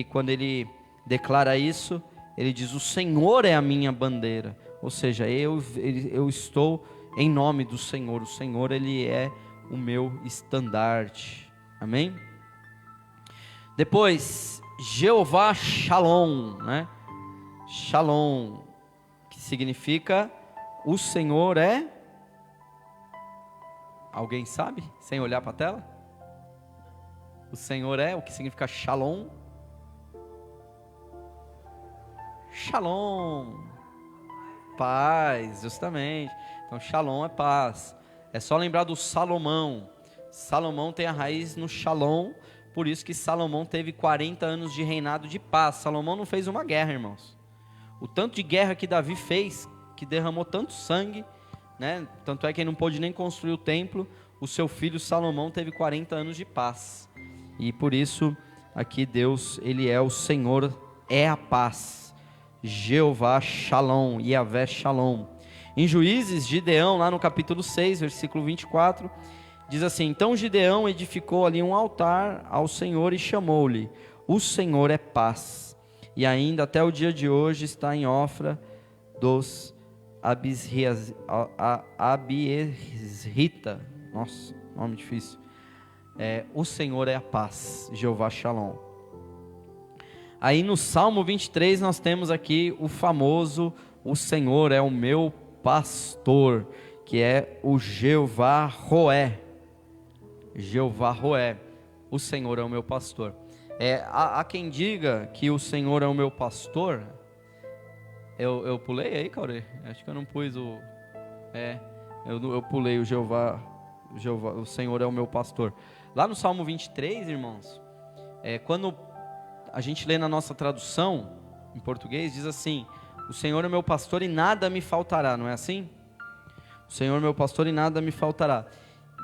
quando ele declara isso, ele diz: o Senhor é a minha bandeira. Ou seja, eu estou em nome do Senhor. O Senhor, ele é o meu estandarte. Amém? Depois, Jeová Shalom, né? Shalom, que significa o Senhor é... Alguém sabe? Sem olhar para a tela? O Senhor é, o que significa Shalom? Shalom, paz, justamente. Então Shalom é paz. É só lembrar do Salomão. Salomão tem a raiz no Shalom, por isso que Salomão teve 40 anos de reinado de paz. Salomão não fez uma guerra, irmãos. O tanto de guerra que Davi fez, que derramou tanto sangue, né? Tanto é que ele não pôde nem construir o templo. O seu filho Salomão teve 40 anos de paz. E por isso, aqui Deus, ele é o Senhor, é a paz. Jeová Shalom, Yahvé Shalom. Em Juízes, Gideão, lá no capítulo 6, versículo 24, diz assim: então Gideão edificou ali um altar ao Senhor e chamou-lhe: o Senhor é paz. E ainda até o dia de hoje está em Ofra dos Abiesrita. Nossa, nome difícil. O Senhor é a paz, Jeová Shalom. Aí no Salmo 23 nós temos aqui o famoso: o Senhor é o meu pastor, que é o Jeová Roé. Jeová Roé, o Senhor é o meu pastor. Há quem diga que o Senhor é o meu pastor. Eu pulei aí, Caurê? Acho que eu não pus o... eu pulei o Jeová, o Senhor é o meu pastor. Lá no Salmo 23, irmãos, quando a gente lê na nossa tradução, em português, diz assim: o Senhor é meu pastor e nada me faltará, não é assim? O Senhor é meu pastor e nada me faltará.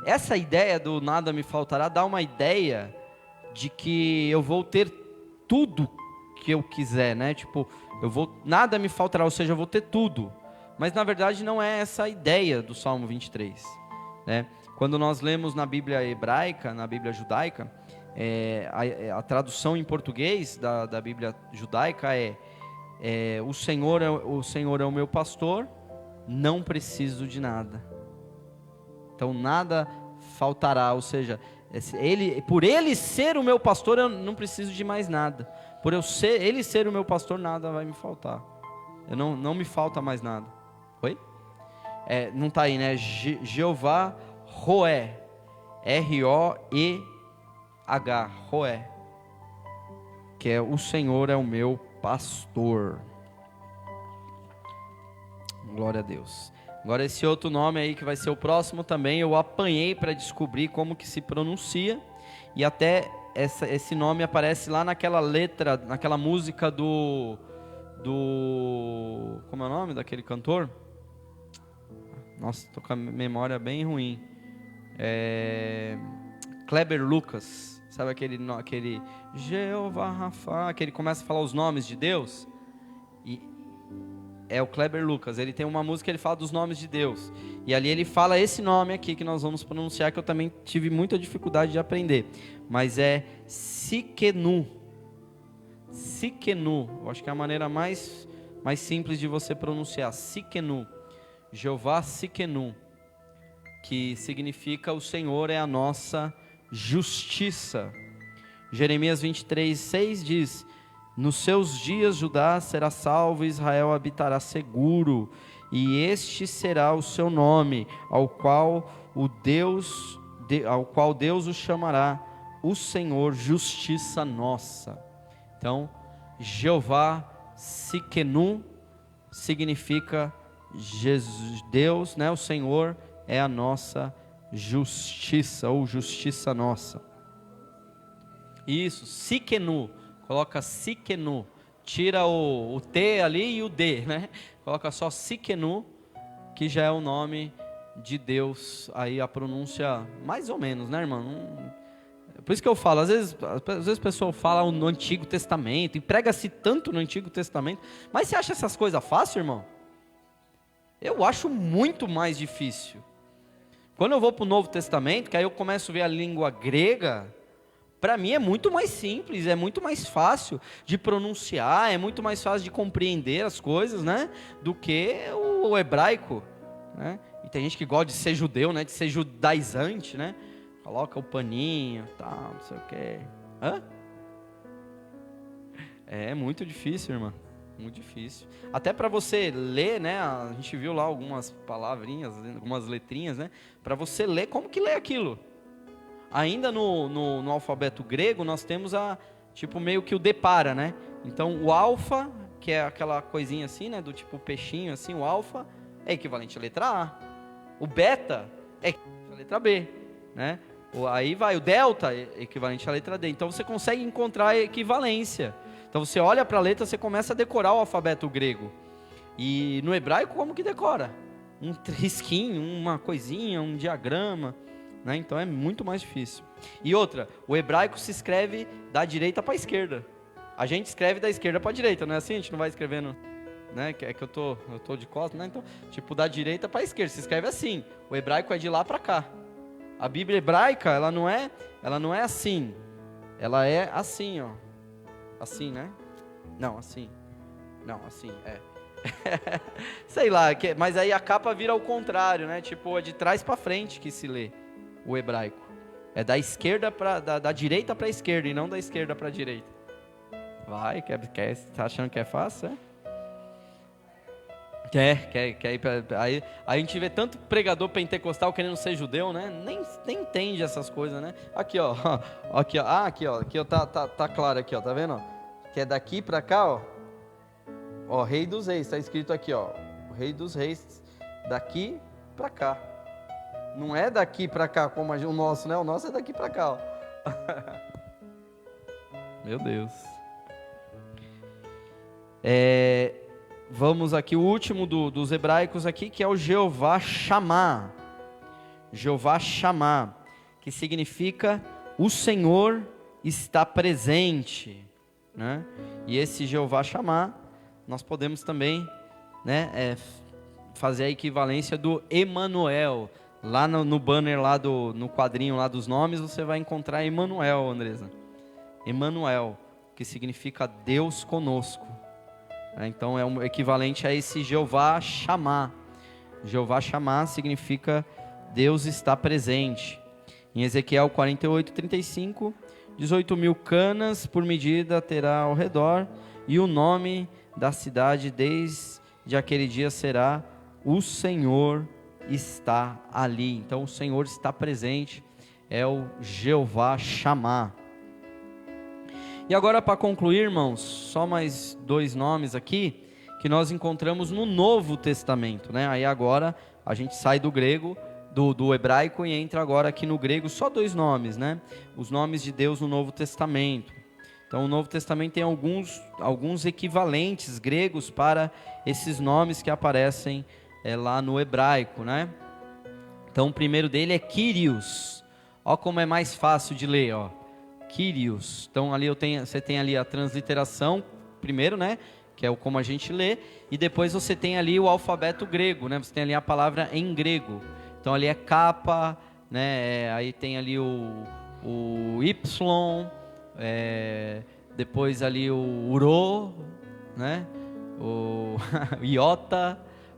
Essa ideia do nada me faltará dá uma ideia de que eu vou ter tudo que eu quiser, né? Tipo, nada me faltará, ou seja, eu vou ter tudo. Mas na verdade não é essa a ideia do Salmo 23, né? Quando nós lemos na Bíblia hebraica, na Bíblia judaica, a tradução em português da Bíblia judaica o Senhor é o meu pastor, não preciso de nada. Então nada faltará, ou seja, por ele ser o meu pastor, eu não preciso de mais nada. Por ele ser o meu pastor, nada vai me faltar. Não me falta mais nada. Oi? Não está aí, né? Jeová Roé, R-O-E, Roé, que é o Senhor é o meu pastor. Glória a Deus. Agora esse outro nome aí que vai ser o próximo também, eu apanhei para descobrir como que se pronuncia, e até esse nome aparece lá naquela letra, naquela música do como é o nome daquele cantor? Nossa, tô com a memória bem ruim. Kleber Lucas, sabe aquele Jeová Rafa, que ele começa a falar os nomes de Deus? E é o Kleber Lucas, ele tem uma música que ele fala dos nomes de Deus, e ali ele fala esse nome aqui que nós vamos pronunciar, que eu também tive muita dificuldade de aprender, mas é Tsidkenu. Eu acho que é a maneira mais simples de você pronunciar, Tsidkenu, Jeová Tsidkenu, que significa o Senhor é a nossa justiça. Jeremias 23:6 diz: nos seus dias Judá será salvo, Israel habitará seguro, e este será o seu nome, ao qual Deus o chamará, o Senhor, justiça nossa. Então, Jeová Tsidkenu significa Deus, né? O Senhor é a nossa justiça, ou justiça nossa. Isso, Tsidkenu. Coloca Tsidkenu, tira o T ali e o D, né? Coloca só Tsidkenu, que já é o nome de Deus. Aí a pronúncia, mais ou menos, né, irmão? Por isso que eu falo, às vezes a pessoa fala no Antigo Testamento, e prega-se tanto no Antigo Testamento, mas você acha essas coisas fáceis, irmão? Eu acho muito mais difícil. Quando eu vou para o Novo Testamento, que aí eu começo a ver a língua grega, para mim é muito mais simples, é muito mais fácil de pronunciar, é muito mais fácil de compreender as coisas, né? Do que o hebraico, né? E tem gente que gosta de ser judeu, né? De ser judaizante, né? Coloca o paninho, tal, não sei o quê. Hã? É muito difícil, irmã. Muito difícil. Até para você ler, né? A gente viu lá algumas palavrinhas, algumas letrinhas, né? Para você ler, como que lê aquilo? Ainda no alfabeto grego, nós temos tipo meio que o depara, né? Então, o alfa, que é aquela coisinha assim, né? Do tipo peixinho assim, o alfa é equivalente à letra A. O beta é equivalente à letra B, né? Aí vai, o delta é equivalente à letra D. Então, você consegue encontrar a equivalência. Então, você olha para a letra, você começa a decorar o alfabeto grego. E no hebraico, como que decora? Um risquinho, uma coisinha, um diagrama, né? Então é muito mais difícil. E outra, o hebraico se escreve da direita para a esquerda. A gente escreve da esquerda para a direita, não é assim? A gente não vai escrevendo, né? É que eu tô de costas, né? Então, tipo, da direita para a esquerda, se escreve assim. O hebraico é de lá para cá. A Bíblia hebraica, ela não é assim. Ela é assim, ó. Assim, né? Não, assim. Não, assim, é. Sei lá, mas aí a capa vira ao contrário, né? Tipo, é de trás para frente que se lê o hebraico. É da esquerda da direita para a esquerda e não da esquerda para a direita. Vai, tá achando que é fácil, Quer ir pra, aí a gente vê tanto pregador pentecostal querendo ser judeu, né? Nem entende essas coisas, né? Aqui, ó. Aqui, ó, tá claro aqui, ó, tá vendo? Que é daqui para cá, ó. Ó, Rei dos Reis, tá escrito aqui, ó. O Rei dos Reis, daqui para cá. Não é daqui para cá como o nosso, né? O nosso é daqui para cá, ó. Meu Deus. Vamos aqui, o último dos hebraicos aqui, que é o Jeová Shammah. Jeová Shammah, que significa o Senhor está presente, né? E esse Jeová Shammah, nós podemos também, né, fazer a equivalência do Emanuel. Lá no banner, lá no quadrinho lá dos nomes, você vai encontrar Emanuel, Andresa. Emanuel, que significa Deus conosco. Então é um equivalente a esse Jeová Shammah. Jeová Shammah significa Deus está presente. Em Ezequiel 48:35, 18.000 canas por medida terá ao redor, e o nome da cidade desde aquele dia será: o Senhor está ali. Então o Senhor está presente. é o Jeová Shammah. E agora, para concluir, irmãos, só mais 2 nomes aqui, que nós encontramos no Novo Testamento, né? Aí agora a gente sai do grego, do hebraico, e entra agora aqui no grego, só 2 nomes, né? Os nomes de Deus no Novo Testamento. Então o Novo Testamento tem alguns equivalentes gregos para esses nomes que aparecem lá no hebraico, né? Então o primeiro dele é Kyrios. Ó como é mais fácil de ler, ó. Kyrios. Então ali você tem ali a transliteração primeiro, né? Que é como a gente lê, e depois você tem ali o alfabeto grego, né? Você tem ali a palavra em grego. Então ali é kappa, né? Aí tem ali o Y, depois ali o Rho, né? O iota,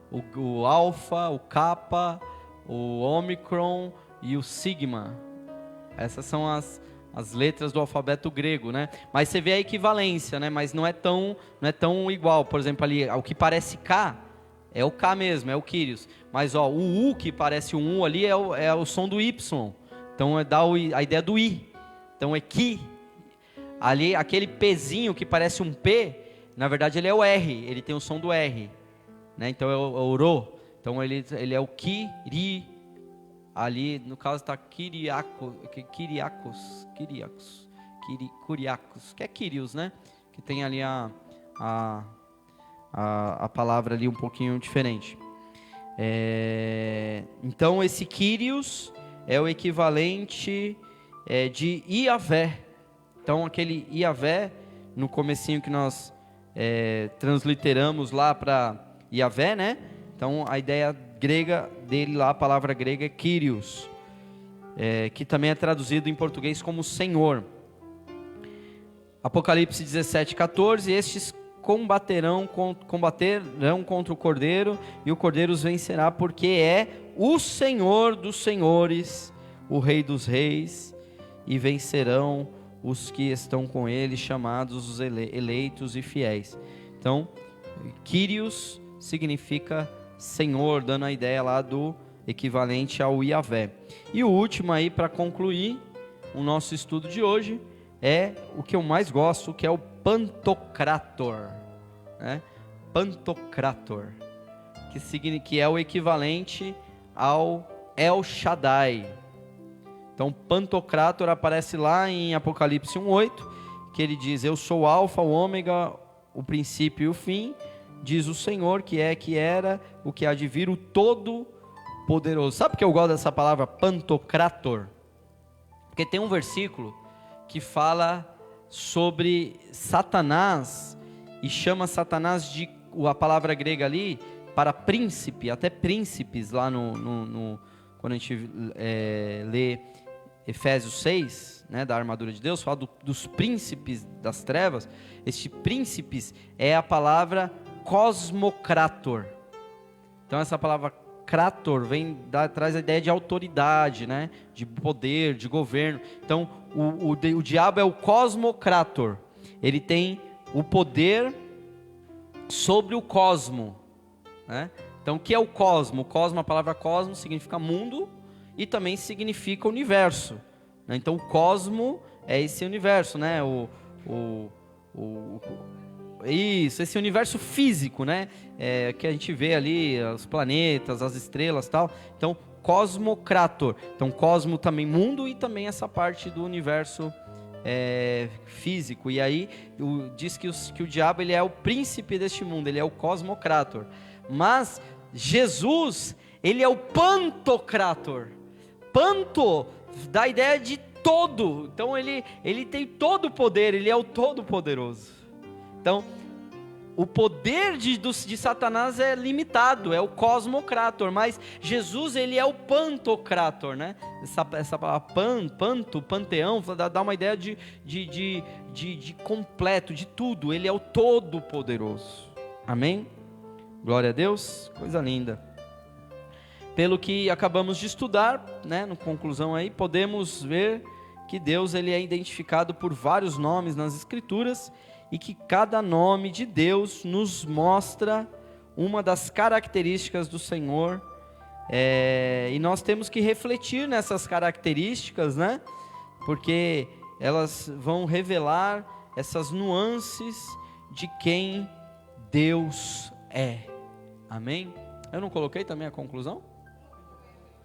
o alfa, o kappa, o ômicron e o sigma. Essas são as letras do alfabeto grego, né? Mas você vê a equivalência, né? Mas não é tão igual. Por exemplo, ali, o que parece K, é o K mesmo, é o Kyrios. Mas ó, o U que parece um U ali é o som do Y. Então dá a ideia do I. Então é Ki. Ali, aquele Pzinho que parece um P, na verdade ele é o R. Ele tem o som do R, né? Então é o Rho. Então ele é o Kiri. Ali, no caso, está Kyriakos, que é Kyrios, né? Que tem ali a palavra ali um pouquinho diferente. Então, esse Kyrios é o equivalente de Iavé. Então, aquele Iavé, no comecinho que nós transliteramos lá para Iavé, né? Então, a ideia grega dele lá, a palavra grega é Kyrios, que também é traduzido em português como Senhor. Apocalipse 17:14, estes combaterão contra o Cordeiro, e o Cordeiro os vencerá, porque é o Senhor dos senhores, o Rei dos reis, e vencerão os que estão com ele, chamados os eleitos e fiéis. Então, Kyrios significa Senhor, dando a ideia lá do equivalente ao Iavé. E o último aí, para concluir o nosso estudo de hoje, é o que eu mais gosto, que é o Pantocrator, né? Pantocrator, que é o equivalente ao El Shaddai. Então, Pantocrator aparece lá em Apocalipse 1:8, que ele diz: eu sou o alfa, o ômega, o princípio e o fim, diz o Senhor, que é, que era, o que há de vir, o Todo-Poderoso. Sabe por que eu gosto dessa palavra Pantocrator? Porque tem um versículo que fala sobre Satanás, e chama Satanás de, a palavra grega ali, para príncipe, até príncipes, lá quando a gente lê Efésios 6, né, da armadura de Deus, fala dos príncipes das trevas. Este príncipes é a palavra cosmocrator. Então essa palavra krator traz a ideia de autoridade, né? De poder, de governo. Então o diabo é o cosmocrator. Ele tem o poder sobre o cosmo, né? Então o que é o cosmo? O cosmo, a palavra cosmo significa mundo e também significa universo, né? Então o cosmo é esse universo, né? Isso, esse universo físico, né? Que a gente vê ali, os planetas, as estrelas e tal. Então, cosmocrator. Então, cosmo também mundo e também essa parte do universo físico. E aí, diz que o diabo ele é o príncipe deste mundo, ele é o cosmocrator. Mas, Jesus, ele é o pantocrator. Panto dá a ideia de todo. Então, ele tem todo o poder, ele é o todo-poderoso. Então, o poder de Satanás é limitado, é o cosmocrator, mas Jesus, ele é o pantocrator, né? Essa palavra panteão, dá uma ideia de completo, de tudo. Ele é o todo-poderoso. Amém? Glória a Deus, coisa linda. Pelo que acabamos de estudar, né, na conclusão aí, podemos ver que Deus ele é identificado por vários nomes nas Escrituras, e que cada nome de Deus nos mostra uma das características do Senhor E nós temos que refletir nessas características, né? Porque elas vão revelar essas nuances de quem Deus é. Amém? Eu não coloquei também a conclusão?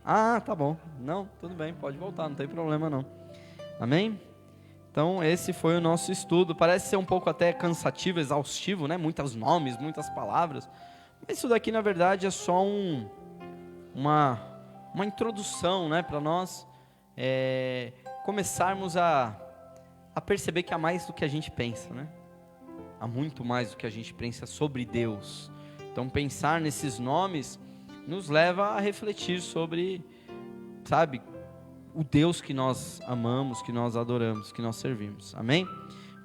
Ah, tá bom. Não, tudo bem, pode voltar, não tem problema não. Amém? Então esse foi o nosso estudo. Parece ser um pouco até cansativo, exaustivo, né? Muitos nomes, muitas palavras. Mas isso daqui na verdade é só uma introdução, né? Para nós começarmos a perceber que há mais do que a gente pensa, né? Há muito mais do que a gente pensa sobre Deus. Então pensar nesses nomes nos leva a refletir sobre, sabe, o Deus que nós amamos, que nós adoramos, que nós servimos. Amém?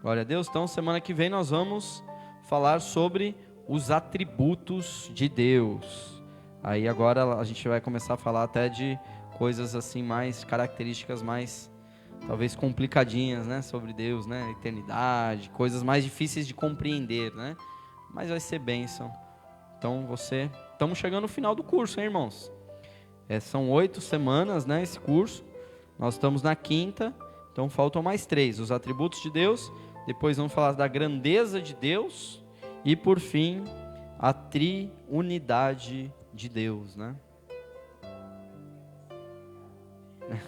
Glória a Deus. Então semana que vem nós vamos falar sobre os atributos de Deus. Aí agora a gente vai começar a falar até de coisas assim mais, características mais, talvez complicadinhas, né? Sobre Deus, né? Eternidade, coisas mais difíceis de compreender, né? Mas vai ser bênção. Então estamos chegando no final do curso, hein, irmãos? São 8 semanas, né? Esse curso. Nós estamos na 5ª, então faltam mais 3. Os atributos de Deus, depois vamos falar da grandeza de Deus e por fim, a triunidade de Deus, né?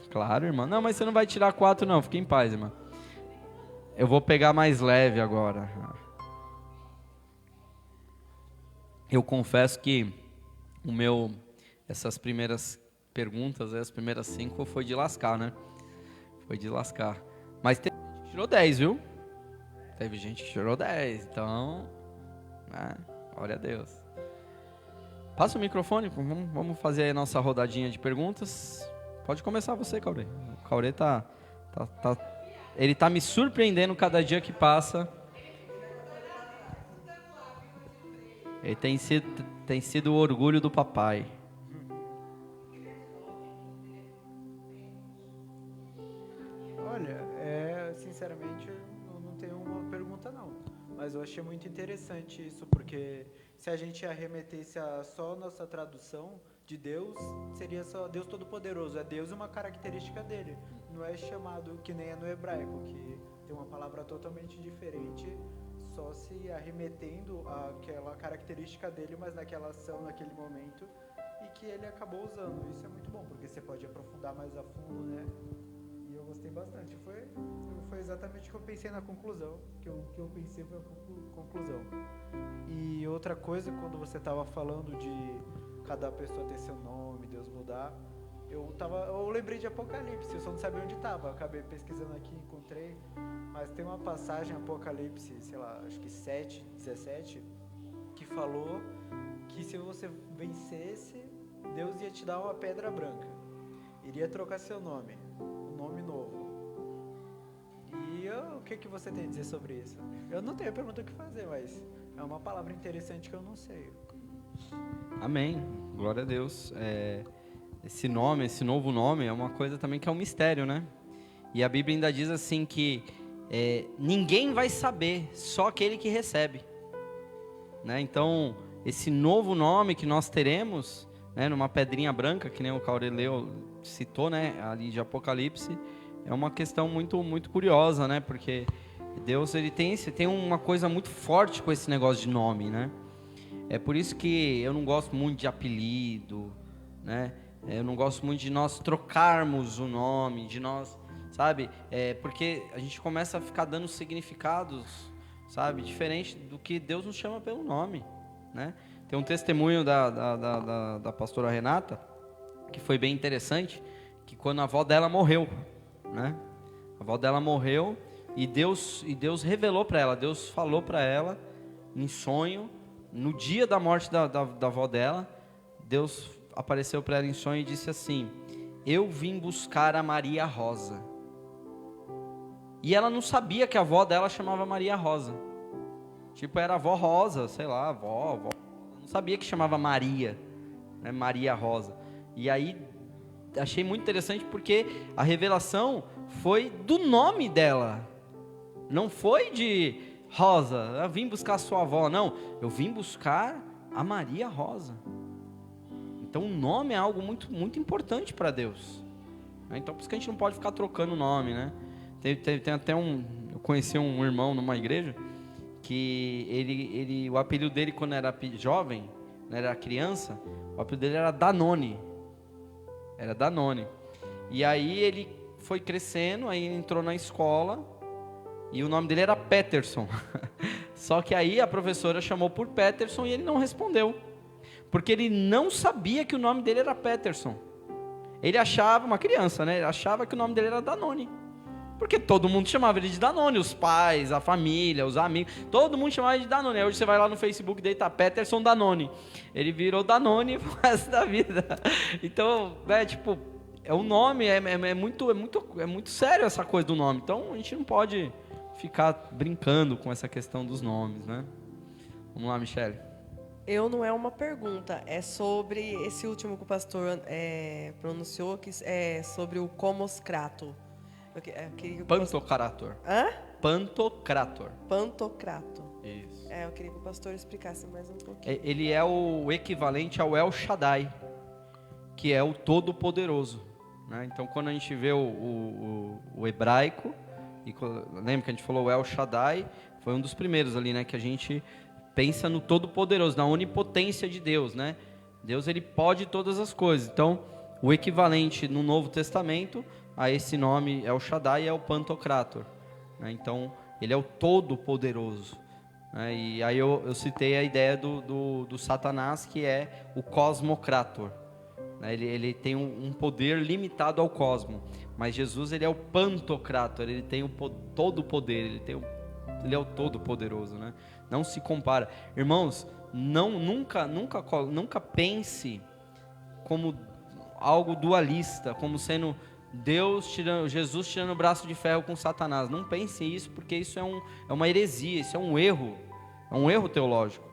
Claro, irmã. Não, mas você não vai tirar 4 não, fique em paz, irmã. Eu vou pegar mais leve agora. Eu confesso que essas primeiras perguntas, as primeiras 5 foi de lascar, né? Foi de lascar. Mas teve gente que tirou 10, viu? Teve gente que tirou 10, então, né? Glória a Deus. Passa o microfone, vamos fazer aí a nossa rodadinha de perguntas. Pode começar você, Caurê. O Caurê ele tá me surpreendendo cada dia que passa. Ele tem sido o orgulho do papai.
Olha, sinceramente, eu não tenho uma pergunta não. Mas eu achei muito interessante isso, porque se a gente arremetesse a só nossa tradução de Deus, seria só Deus Todo-Poderoso. É Deus uma característica dele. Não é chamado que nem é no hebraico, que tem uma palavra totalmente diferente, só se arremetendo àquela característica dele, mas naquela ação, naquele momento, e que ele acabou usando. Isso é muito bom, porque você pode aprofundar mais a fundo, né? E eu gostei bastante. Foi exatamente o que eu pensei na conclusão. Que eu pensei foi a conclusão. E outra coisa, quando você estava falando de cada pessoa ter seu nome, Deus mudar, eu lembrei de Apocalipse, eu só não sabia onde estava. Acabei pesquisando aqui, encontrei, mas tem uma passagem, Apocalipse, sei lá, acho que 7:17, que falou que se você vencesse, Deus ia te dar uma pedra branca, iria trocar seu nome, um nome novo. E o que você tem a dizer sobre isso? Eu não tenho pergunta o que fazer, mas é uma palavra interessante que eu não sei.
Amém, glória a Deus. Esse novo nome é uma coisa também que é um mistério, né? E a Bíblia ainda diz assim que ninguém vai saber, só aquele que recebe, né? Então, esse novo nome que nós teremos, né, numa pedrinha branca, que nem o Caureleu citou, né, ali de Apocalipse, é uma questão muito, muito curiosa, né? Porque Deus, ele tem uma coisa muito forte com esse negócio de nome, né? É por isso que eu não gosto muito de apelido, né? Eu não gosto muito de nós trocarmos o nome, de nós, sabe? Porque a gente começa a ficar dando significados, sabe? Diferente do que Deus nos chama pelo nome, né? Tem um testemunho da pastora Renata, que foi bem interessante, que quando a avó dela morreu, né? A avó dela morreu e Deus revelou para ela, Deus falou para ela em sonho, no dia da morte da avó dela, Deus apareceu para ela em sonho e disse assim: eu vim buscar a Maria Rosa. E ela não sabia que a avó dela chamava Maria Rosa. Tipo, era a avó Rosa, sei lá, avó. Não sabia que chamava Maria, né? Maria Rosa. E aí, achei muito interessante porque a revelação foi do nome dela. Não foi de Rosa, eu vim buscar a sua avó. Não, eu vim buscar a Maria Rosa. Então o nome é algo muito, muito importante para Deus. Então por isso que a gente não pode ficar trocando o nome, né? Tem até eu conheci um irmão numa igreja que o apelido dele quando era jovem, quando era criança, o apelido dele era Danone. Era Danone. E aí ele foi crescendo, aí entrou na escola e o nome dele era Peterson. Só que aí a professora chamou por Peterson e ele não respondeu. Porque ele não sabia que o nome dele era Peterson. Ele achava, uma criança, né? Ele achava que o nome dele era Danone. Porque todo mundo chamava ele de Danone, os pais, a família, os amigos, todo mundo chamava ele de Danone. Aí hoje você vai lá no Facebook dele, tá Peterson Danone. Ele virou Danone pro resto da vida. Então, tipo, o nome é muito sério essa coisa do nome. Então a gente não pode ficar brincando com essa questão dos nomes, né? Vamos lá, Michele.
Eu não é uma pergunta, é sobre esse último que o pastor pronunciou, que é sobre o Comoscrato.
Pantocrator.
Hã?
Pantocrator.
Pantocrato.
Isso.
Eu queria que o pastor explicasse mais um pouquinho.
Ele é o equivalente ao El Shaddai, que é o Todo-Poderoso, né? Então, quando a gente vê o hebraico, lembra que a gente falou o El Shaddai, foi um dos primeiros ali, né? Que a gente pensa no Todo-Poderoso, na onipotência de Deus, né? Deus, ele pode todas as coisas. Então, o equivalente no Novo Testamento a esse nome El Shaddai é o Pantocrator, né? Então, ele é o Todo-Poderoso, né? E aí eu citei a ideia do Satanás, que é o Cosmocrator, né? Ele tem um poder limitado ao cosmo, mas Jesus, ele é o Pantocrator, ele tem todo o poder, ele é o Todo-Poderoso, né? Não se compara. Irmãos, nunca pense como algo dualista, como sendo Jesus tirando o braço de ferro com Satanás. Não pense isso, porque isso é uma heresia, isso é um erro teológico.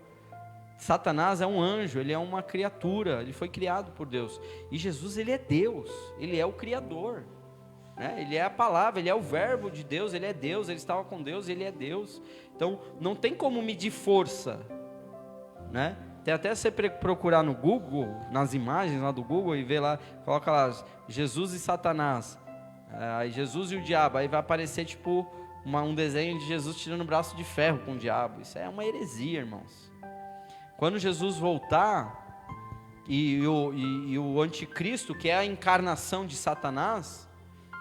Satanás é um anjo, ele é uma criatura, ele foi criado por Deus. E Jesus, ele é Deus, ele é o Criador, né? Ele é a palavra, ele é o verbo de Deus, ele é Deus, ele estava com Deus, ele é Deus. Então não tem como medir força, né? Tem até você procurar no Google, nas imagens lá do Google, e ver lá, coloca lá Jesus e Satanás, aí Jesus e o diabo, aí vai aparecer tipo um desenho de Jesus tirando o braço de ferro com o diabo. Isso é uma heresia, irmãos. Quando Jesus voltar e o anticristo, que é a encarnação de Satanás,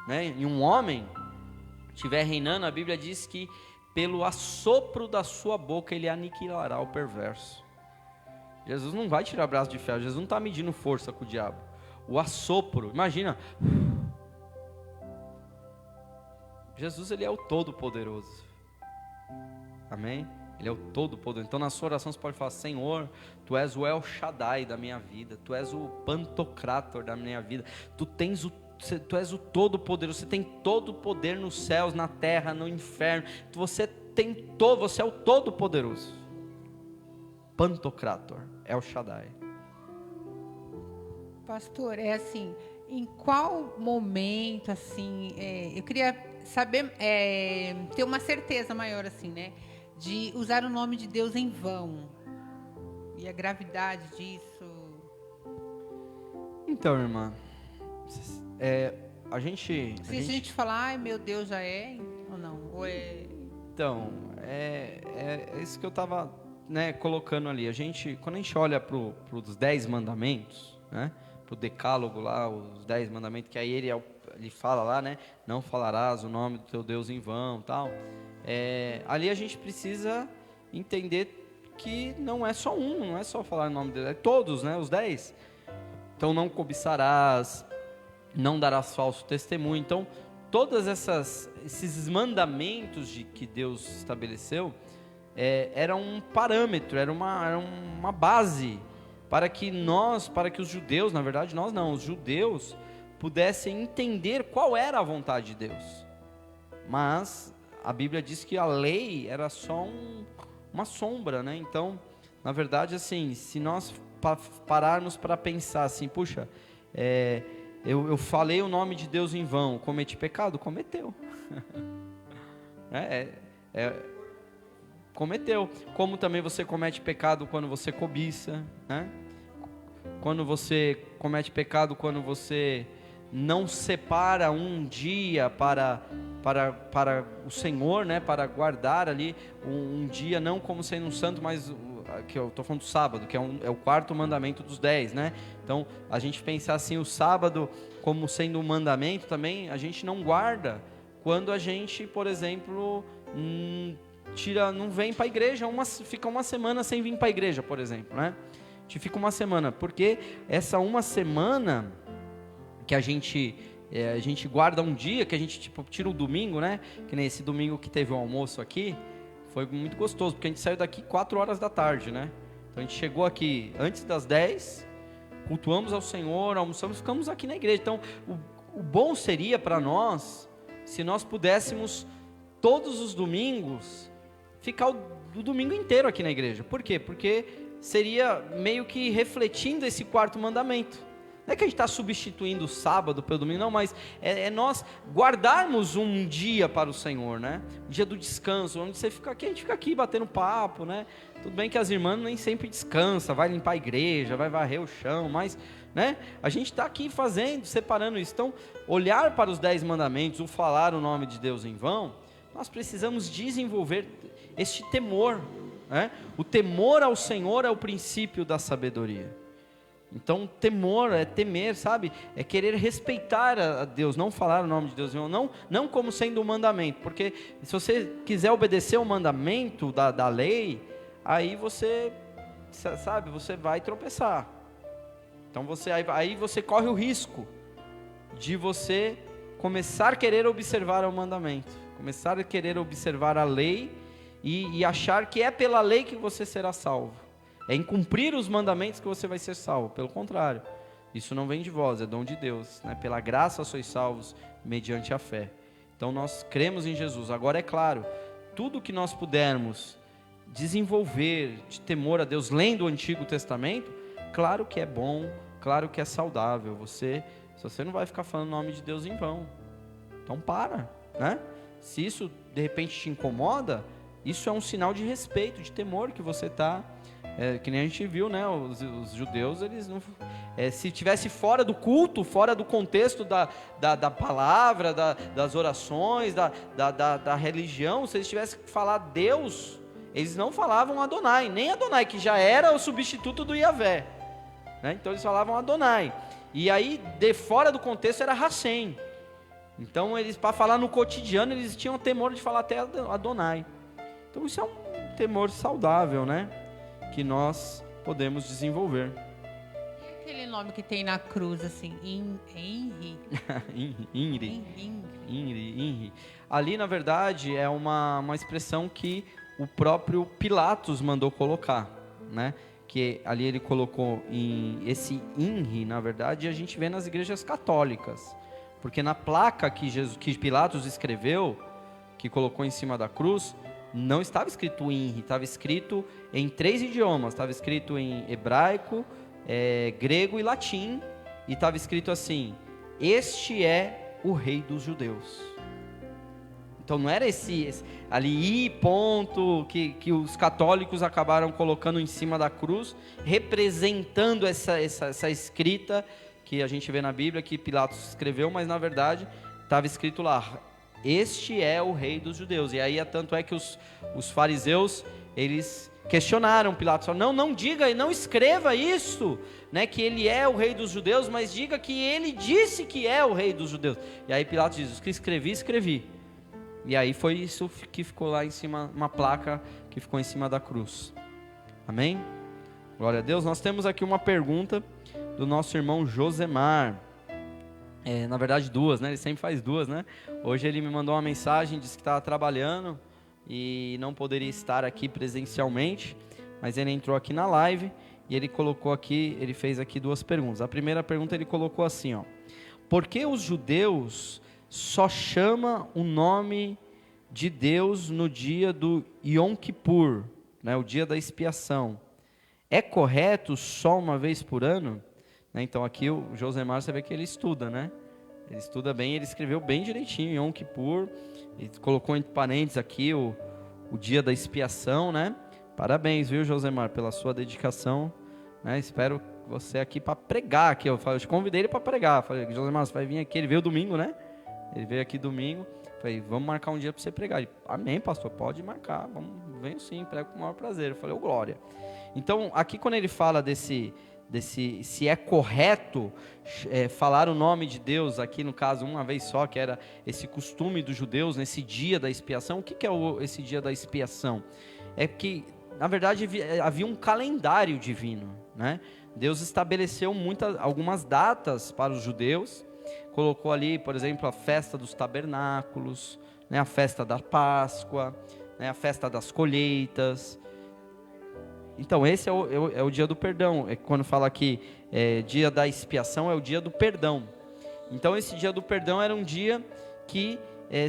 né, e um homem estiver reinando, a Bíblia diz que pelo assopro da sua boca ele aniquilará o perverso. Jesus não vai tirar braço de ferro, Jesus não está medindo força com o diabo. O assopro, imagina, Jesus, ele é o Todo-Poderoso, amém? Ele é o Todo-Poderoso. Então na sua oração você pode falar: Senhor, Tu és o El Shaddai da minha vida, Tu és o Pantocrator da minha vida, Tu és o Todo-Poderoso, você tem todo o poder nos céus, na terra, no inferno, você é o Todo-Poderoso. Pantocrator, El Shaddai.
Pastor, é assim, em qual momento, assim, eu queria saber, ter uma certeza maior, assim, né, de usar o nome de Deus em vão, e a gravidade disso.
Então, irmã, a gente
falar, ai meu Deus, já é, ou não? Ou é...
Então, é isso que eu estava, né, colocando ali. Quando a gente olha para os 10 mandamentos, né, para o decálogo lá, os 10 mandamentos, que aí ele fala lá, né, não falarás o nome do teu Deus em vão, tal. Ali a gente precisa entender que não é só não é só falar o nome dele, é todos, né, os 10. Então, não cobiçarás, não darás falso testemunho. Então, todos esses mandamentos que Deus estabeleceu, era um parâmetro, era uma base para que os judeus, na verdade nós não, os judeus pudessem entender qual era a vontade de Deus. Mas a Bíblia diz que a lei era só uma sombra, né? Então, na verdade, assim, se nós pararmos para pensar assim, puxa, eu falei o nome de Deus em vão, cometi pecado? Cometeu. Cometeu. Como também você comete pecado quando você cobiça, né? quando você comete pecado, quando você não separa um dia para o Senhor, né? Para guardar ali um dia, não como sendo um santo, mas que eu estou falando do sábado, que é o quarto mandamento dos 10, né? Então, a gente pensar assim, o sábado como sendo um mandamento também, a gente não guarda quando a gente, por exemplo, não vem para a igreja, fica uma semana sem vir para a igreja, por exemplo, né? A gente fica uma semana, porque essa uma semana que a gente guarda um dia, que a gente tipo, tira o domingo, né? Que nem esse domingo que teve o almoço aqui, foi muito gostoso, porque a gente saiu daqui 4 horas da tarde, né? Então a gente chegou aqui antes das 10, cultuamos ao Senhor, almoçamos, ficamos aqui na igreja. Então o bom seria para nós, se nós pudéssemos todos os domingos ficar o domingo inteiro aqui na igreja. Por quê? Porque seria meio que refletindo esse quarto mandamento. Não é que a gente está substituindo o sábado pelo domingo, não, mas é nós guardarmos um dia para o Senhor, né? Um dia do descanso, onde você fica aqui, a gente fica aqui batendo papo, né? Tudo bem que as irmãs nem sempre descansam, vai limpar a igreja, vai varrer o chão, mas, né? A gente está aqui fazendo, separando isso. Então, olhar para os 10 mandamentos, o falar o nome de Deus em vão, nós precisamos desenvolver este temor, né? O temor ao Senhor é o princípio da sabedoria. Então, temor é temer, sabe? É querer respeitar a Deus, não falar o nome de Deus, não como sendo um mandamento, porque se você quiser obedecer o mandamento da lei, aí você, sabe, você vai tropeçar. Então, aí você corre o risco de você começar a querer observar o mandamento, começar a querer observar a lei e achar que é pela lei que você será salvo. É em cumprir os mandamentos que você vai ser salvo. Pelo contrário, isso não vem de vós, é dom de Deus, né? Pela graça sois salvos mediante a fé. Então nós cremos em Jesus. Agora é claro, tudo que nós pudermos desenvolver de temor a Deus, lendo o Antigo Testamento, claro que é bom, claro que é saudável. Você não vai ficar falando o nome de Deus em vão. Então para, né? Se isso de repente te incomoda, isso é um sinal de respeito, de temor que você está... que nem a gente viu, né? Os judeus, eles não... se tivesse fora do culto, fora do contexto da palavra, das orações, da religião, se eles tivessem que falar Deus, eles não falavam Adonai, nem Adonai, que já era o substituto do Yavé, né? Então eles falavam Adonai. E aí, de fora do contexto, era Hashem. Então, eles, para falar no cotidiano, eles tinham temor de falar até Adonai. Então, isso é um temor saudável, né? Que nós podemos desenvolver.
E aquele nome que tem na cruz, assim, Inri?
Inri. Ali, na verdade, é uma expressão que o próprio Pilatos mandou colocar, né? Que ali ele colocou esse Inri, na verdade, a gente vê nas igrejas católicas. Porque na placa que Pilatos escreveu, que colocou em cima da cruz, não estava escrito Inri, estava escrito em 3 idiomas, estava escrito em hebraico, grego e latim, e estava escrito assim: este é o rei dos judeus. Então não era esse ali ponto que os católicos acabaram colocando em cima da cruz, representando essa escrita que a gente vê na Bíblia, que Pilatos escreveu, mas na verdade estava escrito lá: este é o rei dos judeus. E aí, tanto é que os fariseus, eles questionaram Pilatos, falaram, não diga e não escreva isso, né, que ele é o rei dos judeus, mas diga que ele disse que é o rei dos judeus. E aí Pilatos diz, o que escrevi. E aí foi isso que ficou lá em cima, uma placa que ficou em cima da cruz. Amém? Glória a Deus. Nós temos aqui uma pergunta do nosso irmão Josemar. Na verdade 2, né? Ele sempre faz 2, né? Hoje ele me mandou uma mensagem, disse que estava trabalhando e não poderia estar aqui presencialmente, mas ele entrou aqui na live e ele colocou aqui, ele fez aqui 2 perguntas. A primeira pergunta ele colocou assim, ó: por que os judeus só chamam o nome de Deus no dia do Yom Kippur, né? O dia da expiação? É correto só uma vez por ano? Então aqui o Josemar, você vê que ele estuda, né? Ele estuda bem, ele escreveu bem direitinho, Yom Kippur, ele colocou entre parênteses aqui o dia da expiação, né? Parabéns, viu, Josemar, pela sua dedicação, né? Espero você aqui para pregar aqui. Eu te convidei ele para pregar. Eu falei, Josemar, você vai vir aqui. Ele veio domingo, né? Ele veio aqui domingo. Eu falei, vamos marcar um dia para você pregar. Ele, amém, pastor, pode marcar. Venho sim, prego com o maior prazer. Eu falei, glória. Então, aqui quando ele fala se é correto falar o nome de Deus, aqui no caso uma vez só, que era esse costume dos judeus nesse dia da expiação. O que é esse dia da expiação? É que, na verdade, havia um calendário divino, né? Deus estabeleceu algumas datas para os judeus, colocou ali, por exemplo, a festa dos tabernáculos, né? A festa da Páscoa, né? A festa das colheitas. Então, esse é o dia do perdão. Quando fala aqui, dia da expiação, é o dia do perdão. Então, esse dia do perdão era um dia que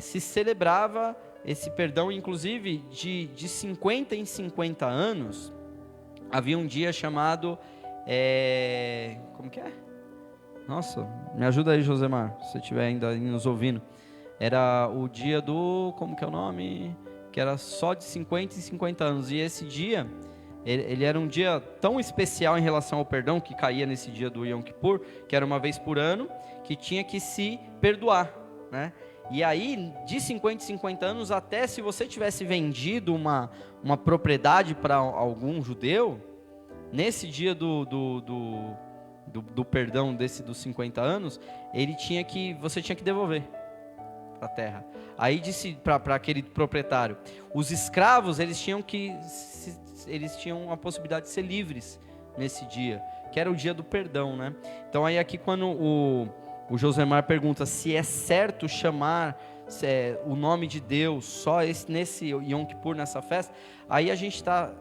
se celebrava esse perdão, inclusive, de 50 em 50 anos, havia um dia chamado... como que é? Nossa, me ajuda aí, Josemar, se você estiver ainda nos ouvindo. Era o dia do... Como que é o nome? Que era só de 50 em 50 anos. E esse dia... Ele era um dia tão especial em relação ao perdão, que caía nesse dia do Yom Kippur, que era uma vez por ano, que tinha que se perdoar, né? E aí, de 50 em 50 anos, até se você tivesse vendido uma propriedade para algum judeu, nesse dia do perdão dos 50 anos, você tinha que devolver para a terra. Aí disse para aquele proprietário, os escravos, eles tinham a possibilidade de ser livres nesse dia, que era o dia do perdão, né? Então aí aqui quando o Josemar pergunta se é certo chamar o nome de Deus só nesse Yom Kippur, nessa festa, aí a gente está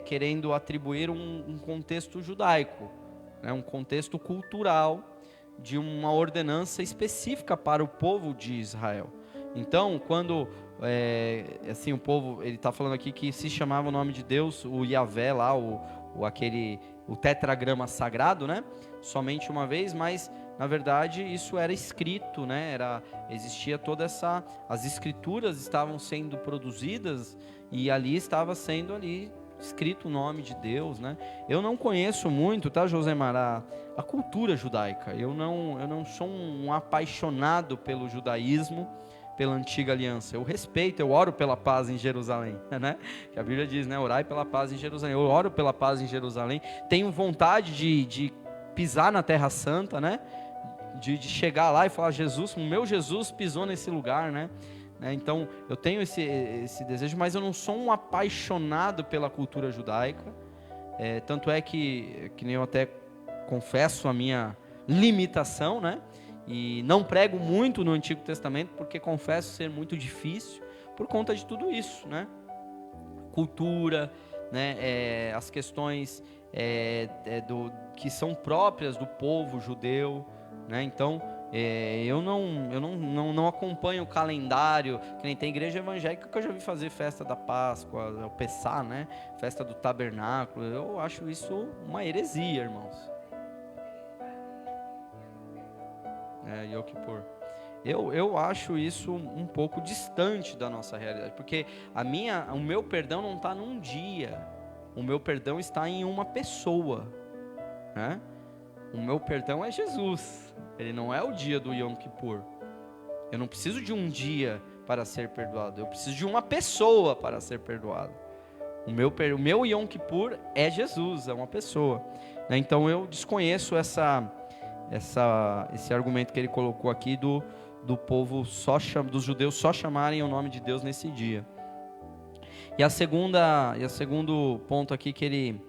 querendo atribuir um contexto judaico, né? Um contexto cultural de uma ordenança específica para o povo de Israel. Então, quando assim, o povo, ele está falando aqui que se chamava o nome de Deus, o Yahvé lá, o tetragrama sagrado, né? Somente uma vez, mas na verdade isso era escrito, né? Existia toda as escrituras estavam sendo produzidas e ali estava sendo escrito o nome de Deus, né? Eu não conheço muito, tá, Josemar, a cultura judaica. Eu não sou um apaixonado pelo judaísmo, pela antiga aliança. Eu respeito, eu oro pela paz em Jerusalém, né? Que a Bíblia diz, né? Orai pela paz em Jerusalém. Eu oro pela paz em Jerusalém. Tenho vontade de pisar na Terra Santa, né? De chegar lá e falar, o meu Jesus pisou nesse lugar, né? Então, eu tenho esse desejo, mas eu não sou um apaixonado pela cultura judaica. Tanto é que nem eu até confesso a minha limitação, né? E não prego muito no Antigo Testamento, porque confesso ser muito difícil, por conta de tudo isso, né? Cultura, né? As questões que são próprias do povo judeu, né? Então, eu não acompanho o calendário, que nem tem igreja evangélica que eu já vi fazer festa da Páscoa, o Pessah, né? Festa do Tabernáculo. Eu acho isso uma heresia, irmãos. Yom Kippur. Eu acho isso um pouco distante da nossa realidade, porque o meu perdão não está num dia, o meu perdão está em uma pessoa, né? O meu perdão é Jesus, ele não é o dia do Yom Kippur. Eu não preciso de um dia para ser perdoado, eu preciso de uma pessoa para ser perdoado. O meu Yom Kippur é Jesus, é uma pessoa, né? Então eu desconheço esse argumento que ele colocou aqui do povo dos judeus só chamarem o nome de Deus nesse dia. E o segundo ponto aqui que ele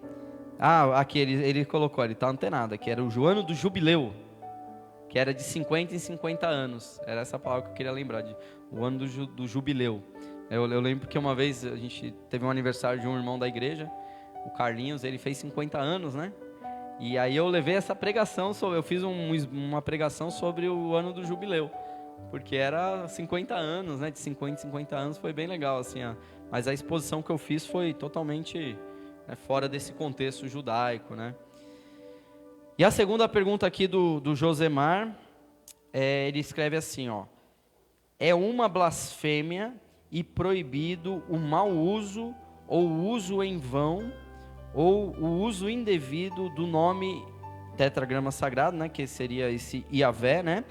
colocou, ele está antenado, que era o ano do jubileu, que era de 50 em 50 anos. Era essa palavra que eu queria lembrar, o ano do jubileu. Eu lembro que uma vez a gente teve um aniversário de um irmão da igreja, o Carlinhos, ele fez 50 anos, né? E aí eu levei essa pregação, eu fiz uma pregação sobre o ano do jubileu, porque era 50 anos, né? De 50 em 50 anos, foi bem legal, assim, mas a exposição que eu fiz foi totalmente fora desse contexto judaico, né? E a segunda pergunta aqui do Josemar, ele escreve assim, é uma blasfêmia e proibido o mau uso ou o uso em vão ou o uso indevido do nome tetragrama sagrado, né? Que seria esse Iavé, né?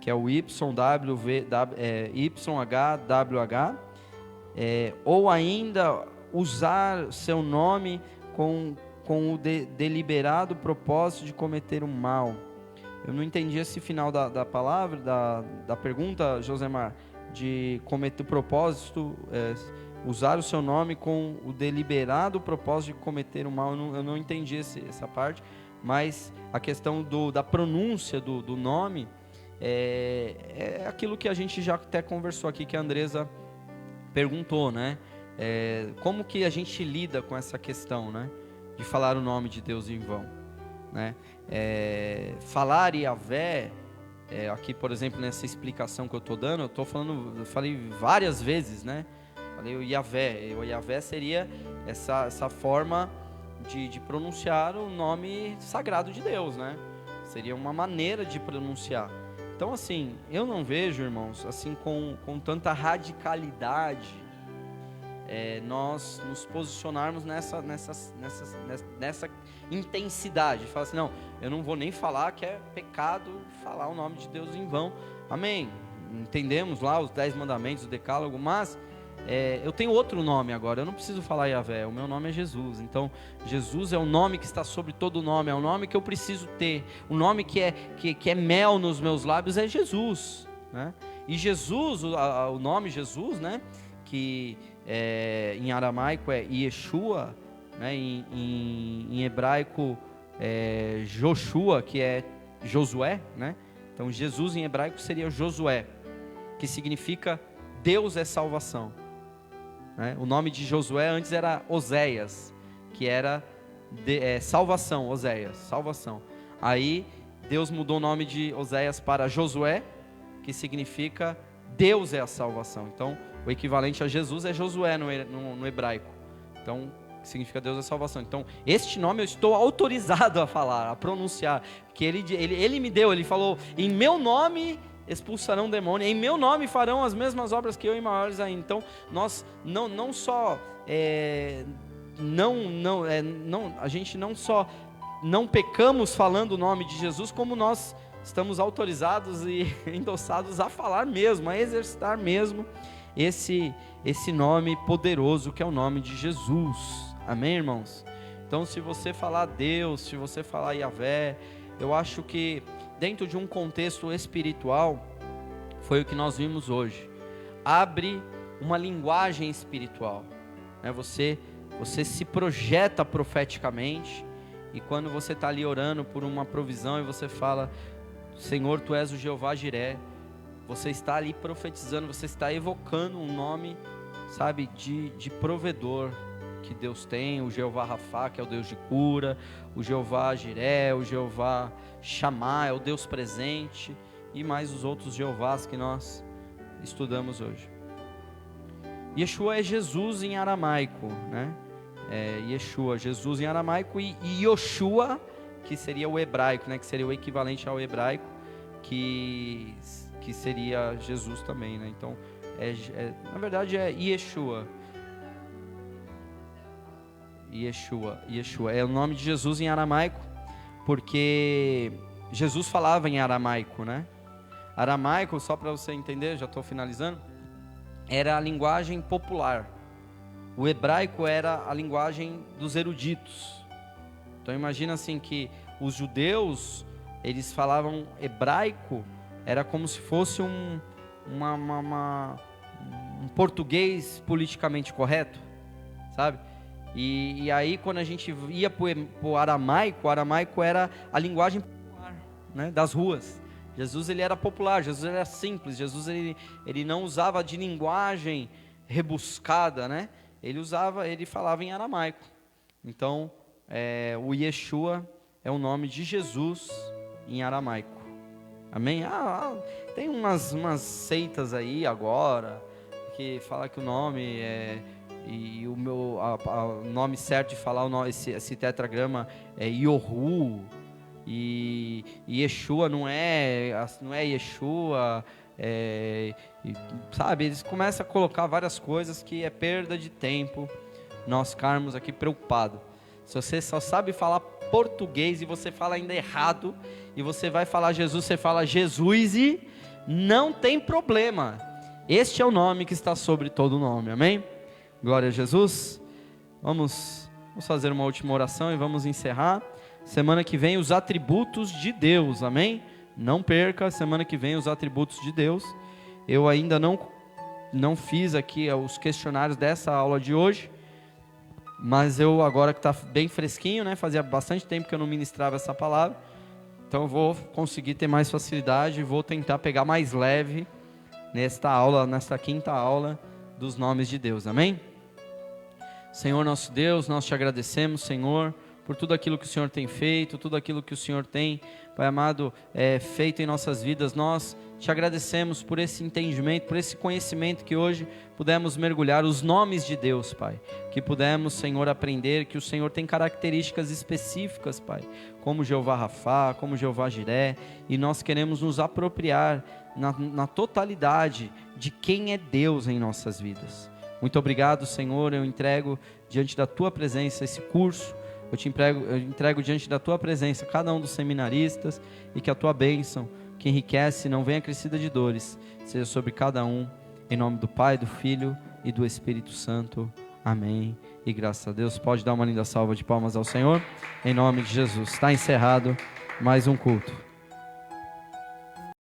Que é o YHWH, ou ainda usar seu nome com o deliberado propósito de cometer um mal. Eu não entendi esse final da palavra, da pergunta, Josemar, de cometer o propósito, usar o seu nome com o deliberado propósito de cometer um mal. Eu não entendi essa parte, mas a questão da pronúncia do nome é aquilo que a gente já até conversou aqui, que a Andresa perguntou, né? Como que a gente lida com essa questão, né? De falar o nome de Deus em vão, né? Falar Iavé, aqui, por exemplo, nessa explicação que eu estou dando, eu falei várias vezes, né? Falei o Iavé. O Iavé seria essa forma de pronunciar o nome sagrado de Deus, né? Seria uma maneira de pronunciar. Então, assim, eu não vejo, irmãos, assim, com tanta radicalidade, nós nos posicionarmos nessa intensidade. Fala assim, não, eu não vou nem falar que é pecado falar o nome de Deus em vão. Amém. Entendemos lá os 10 mandamentos, o decálogo, mas eu tenho outro nome agora, eu não preciso falar Iavé, o meu nome é Jesus. Então, Jesus é o nome que está sobre todo nome, é o nome que eu preciso ter. O nome que é mel nos meus lábios é Jesus, né? E Jesus, o nome Jesus, né? Que em aramaico é Yeshua, né? Em hebraico é Joshua, que é Josué, né? Então Jesus em hebraico seria Josué, que significa Deus é salvação, né? O nome de Josué antes era Oséias, que era salvação, Oséias, salvação. Aí Deus mudou o nome de Oséias para Josué, que significa Deus é a salvação. Então o equivalente a Jesus é Josué no hebraico. Então significa Deus é a salvação. Então este nome eu estou autorizado a falar, a pronunciar, porque ele me deu, ele falou, em meu nome expulsarão demônio, em meu nome farão as mesmas obras que eu e maiores ainda. Então nós não só a gente não só não pecamos falando o nome de Jesus, como nós estamos autorizados e endossados a falar mesmo, a exercitar mesmo esse nome poderoso que é o nome de Jesus. Amém, irmãos? Então, se você falar Deus, se você falar Iavé, eu acho que dentro de um contexto espiritual, foi o que nós vimos hoje. Abre uma linguagem espiritual, né? Você se projeta profeticamente, e quando você está ali orando por uma provisão e você fala, Senhor, Tu és o Jeová Jiré, você está ali profetizando, você está evocando um nome, sabe, de provedor que Deus tem, o Jeová Rafá, que é o Deus de cura, o Jeová Jiré, o Jeová Chamá, é o Deus presente, e mais os outros Jeovás que nós estudamos hoje. Yeshua é Jesus em aramaico, né? Yeshua, Jesus em aramaico, e Yoshua, que seria o hebraico, né? Que seria o equivalente ao hebraico, que seria Jesus também, né? Então, na verdade é Yeshua. Yeshua é o nome de Jesus em aramaico, porque Jesus falava em aramaico, né? Aramaico, só para você entender, já estou finalizando, era a linguagem popular. O hebraico era a linguagem dos eruditos. Então imagina assim que os judeus, eles falavam hebraico, era como se fosse um português politicamente correto, sabe? E aí quando a gente ia para o aramaico era a linguagem popular, né, das ruas. Jesus ele era popular, Jesus ele era simples, Jesus ele não usava de linguagem rebuscada, né? Ele falava em aramaico. Então o Yeshua é o nome de Jesus em aramaico. Amém? Tem umas seitas aí agora que fala que o nome e o nome certo de falar esse tetragrama é Yohu, e Yeshua não é Yeshua, sabe? Eles começam a colocar várias coisas que é perda de tempo nós ficarmos aqui preocupados. Se você só sabe falar português e você fala ainda errado, e você vai falar Jesus, você fala Jesus e não tem problema. Este é o nome que está sobre todo nome, amém? Glória a Jesus. Vamos fazer uma última oração e vamos encerrar. Semana que vem os atributos de Deus, amém? Não perca, semana que vem os atributos de Deus. Eu ainda não fiz aqui os questionários dessa aula de hoje, mas eu agora que está bem fresquinho, né? Fazia bastante tempo que eu não ministrava essa palavra, então eu vou conseguir ter mais facilidade e vou tentar pegar mais leve nesta quinta aula dos nomes de Deus, amém? Senhor nosso Deus, nós te agradecemos, Senhor, por tudo aquilo que o Senhor tem feito, tudo aquilo que o Senhor tem, Pai amado, feito em nossas vidas. Nós te agradecemos por esse entendimento, por esse conhecimento que hoje pudemos mergulhar os nomes de Deus, Pai. Que pudemos, Senhor, aprender que o Senhor tem características específicas, Pai, como Jeová Rafá, como Jeová Jiré, e nós queremos nos apropriar na totalidade de quem é Deus em nossas vidas. Muito obrigado, Senhor, eu entrego diante da Tua presença esse curso, eu entrego diante da Tua presença cada um dos seminaristas, e que a Tua bênção, que enriquece e não venha acrescida de dores, seja sobre cada um, em nome do Pai, do Filho e do Espírito Santo. Amém. E graças a Deus, pode dar uma linda salva de palmas ao Senhor, em nome de Jesus. Está encerrado mais um culto.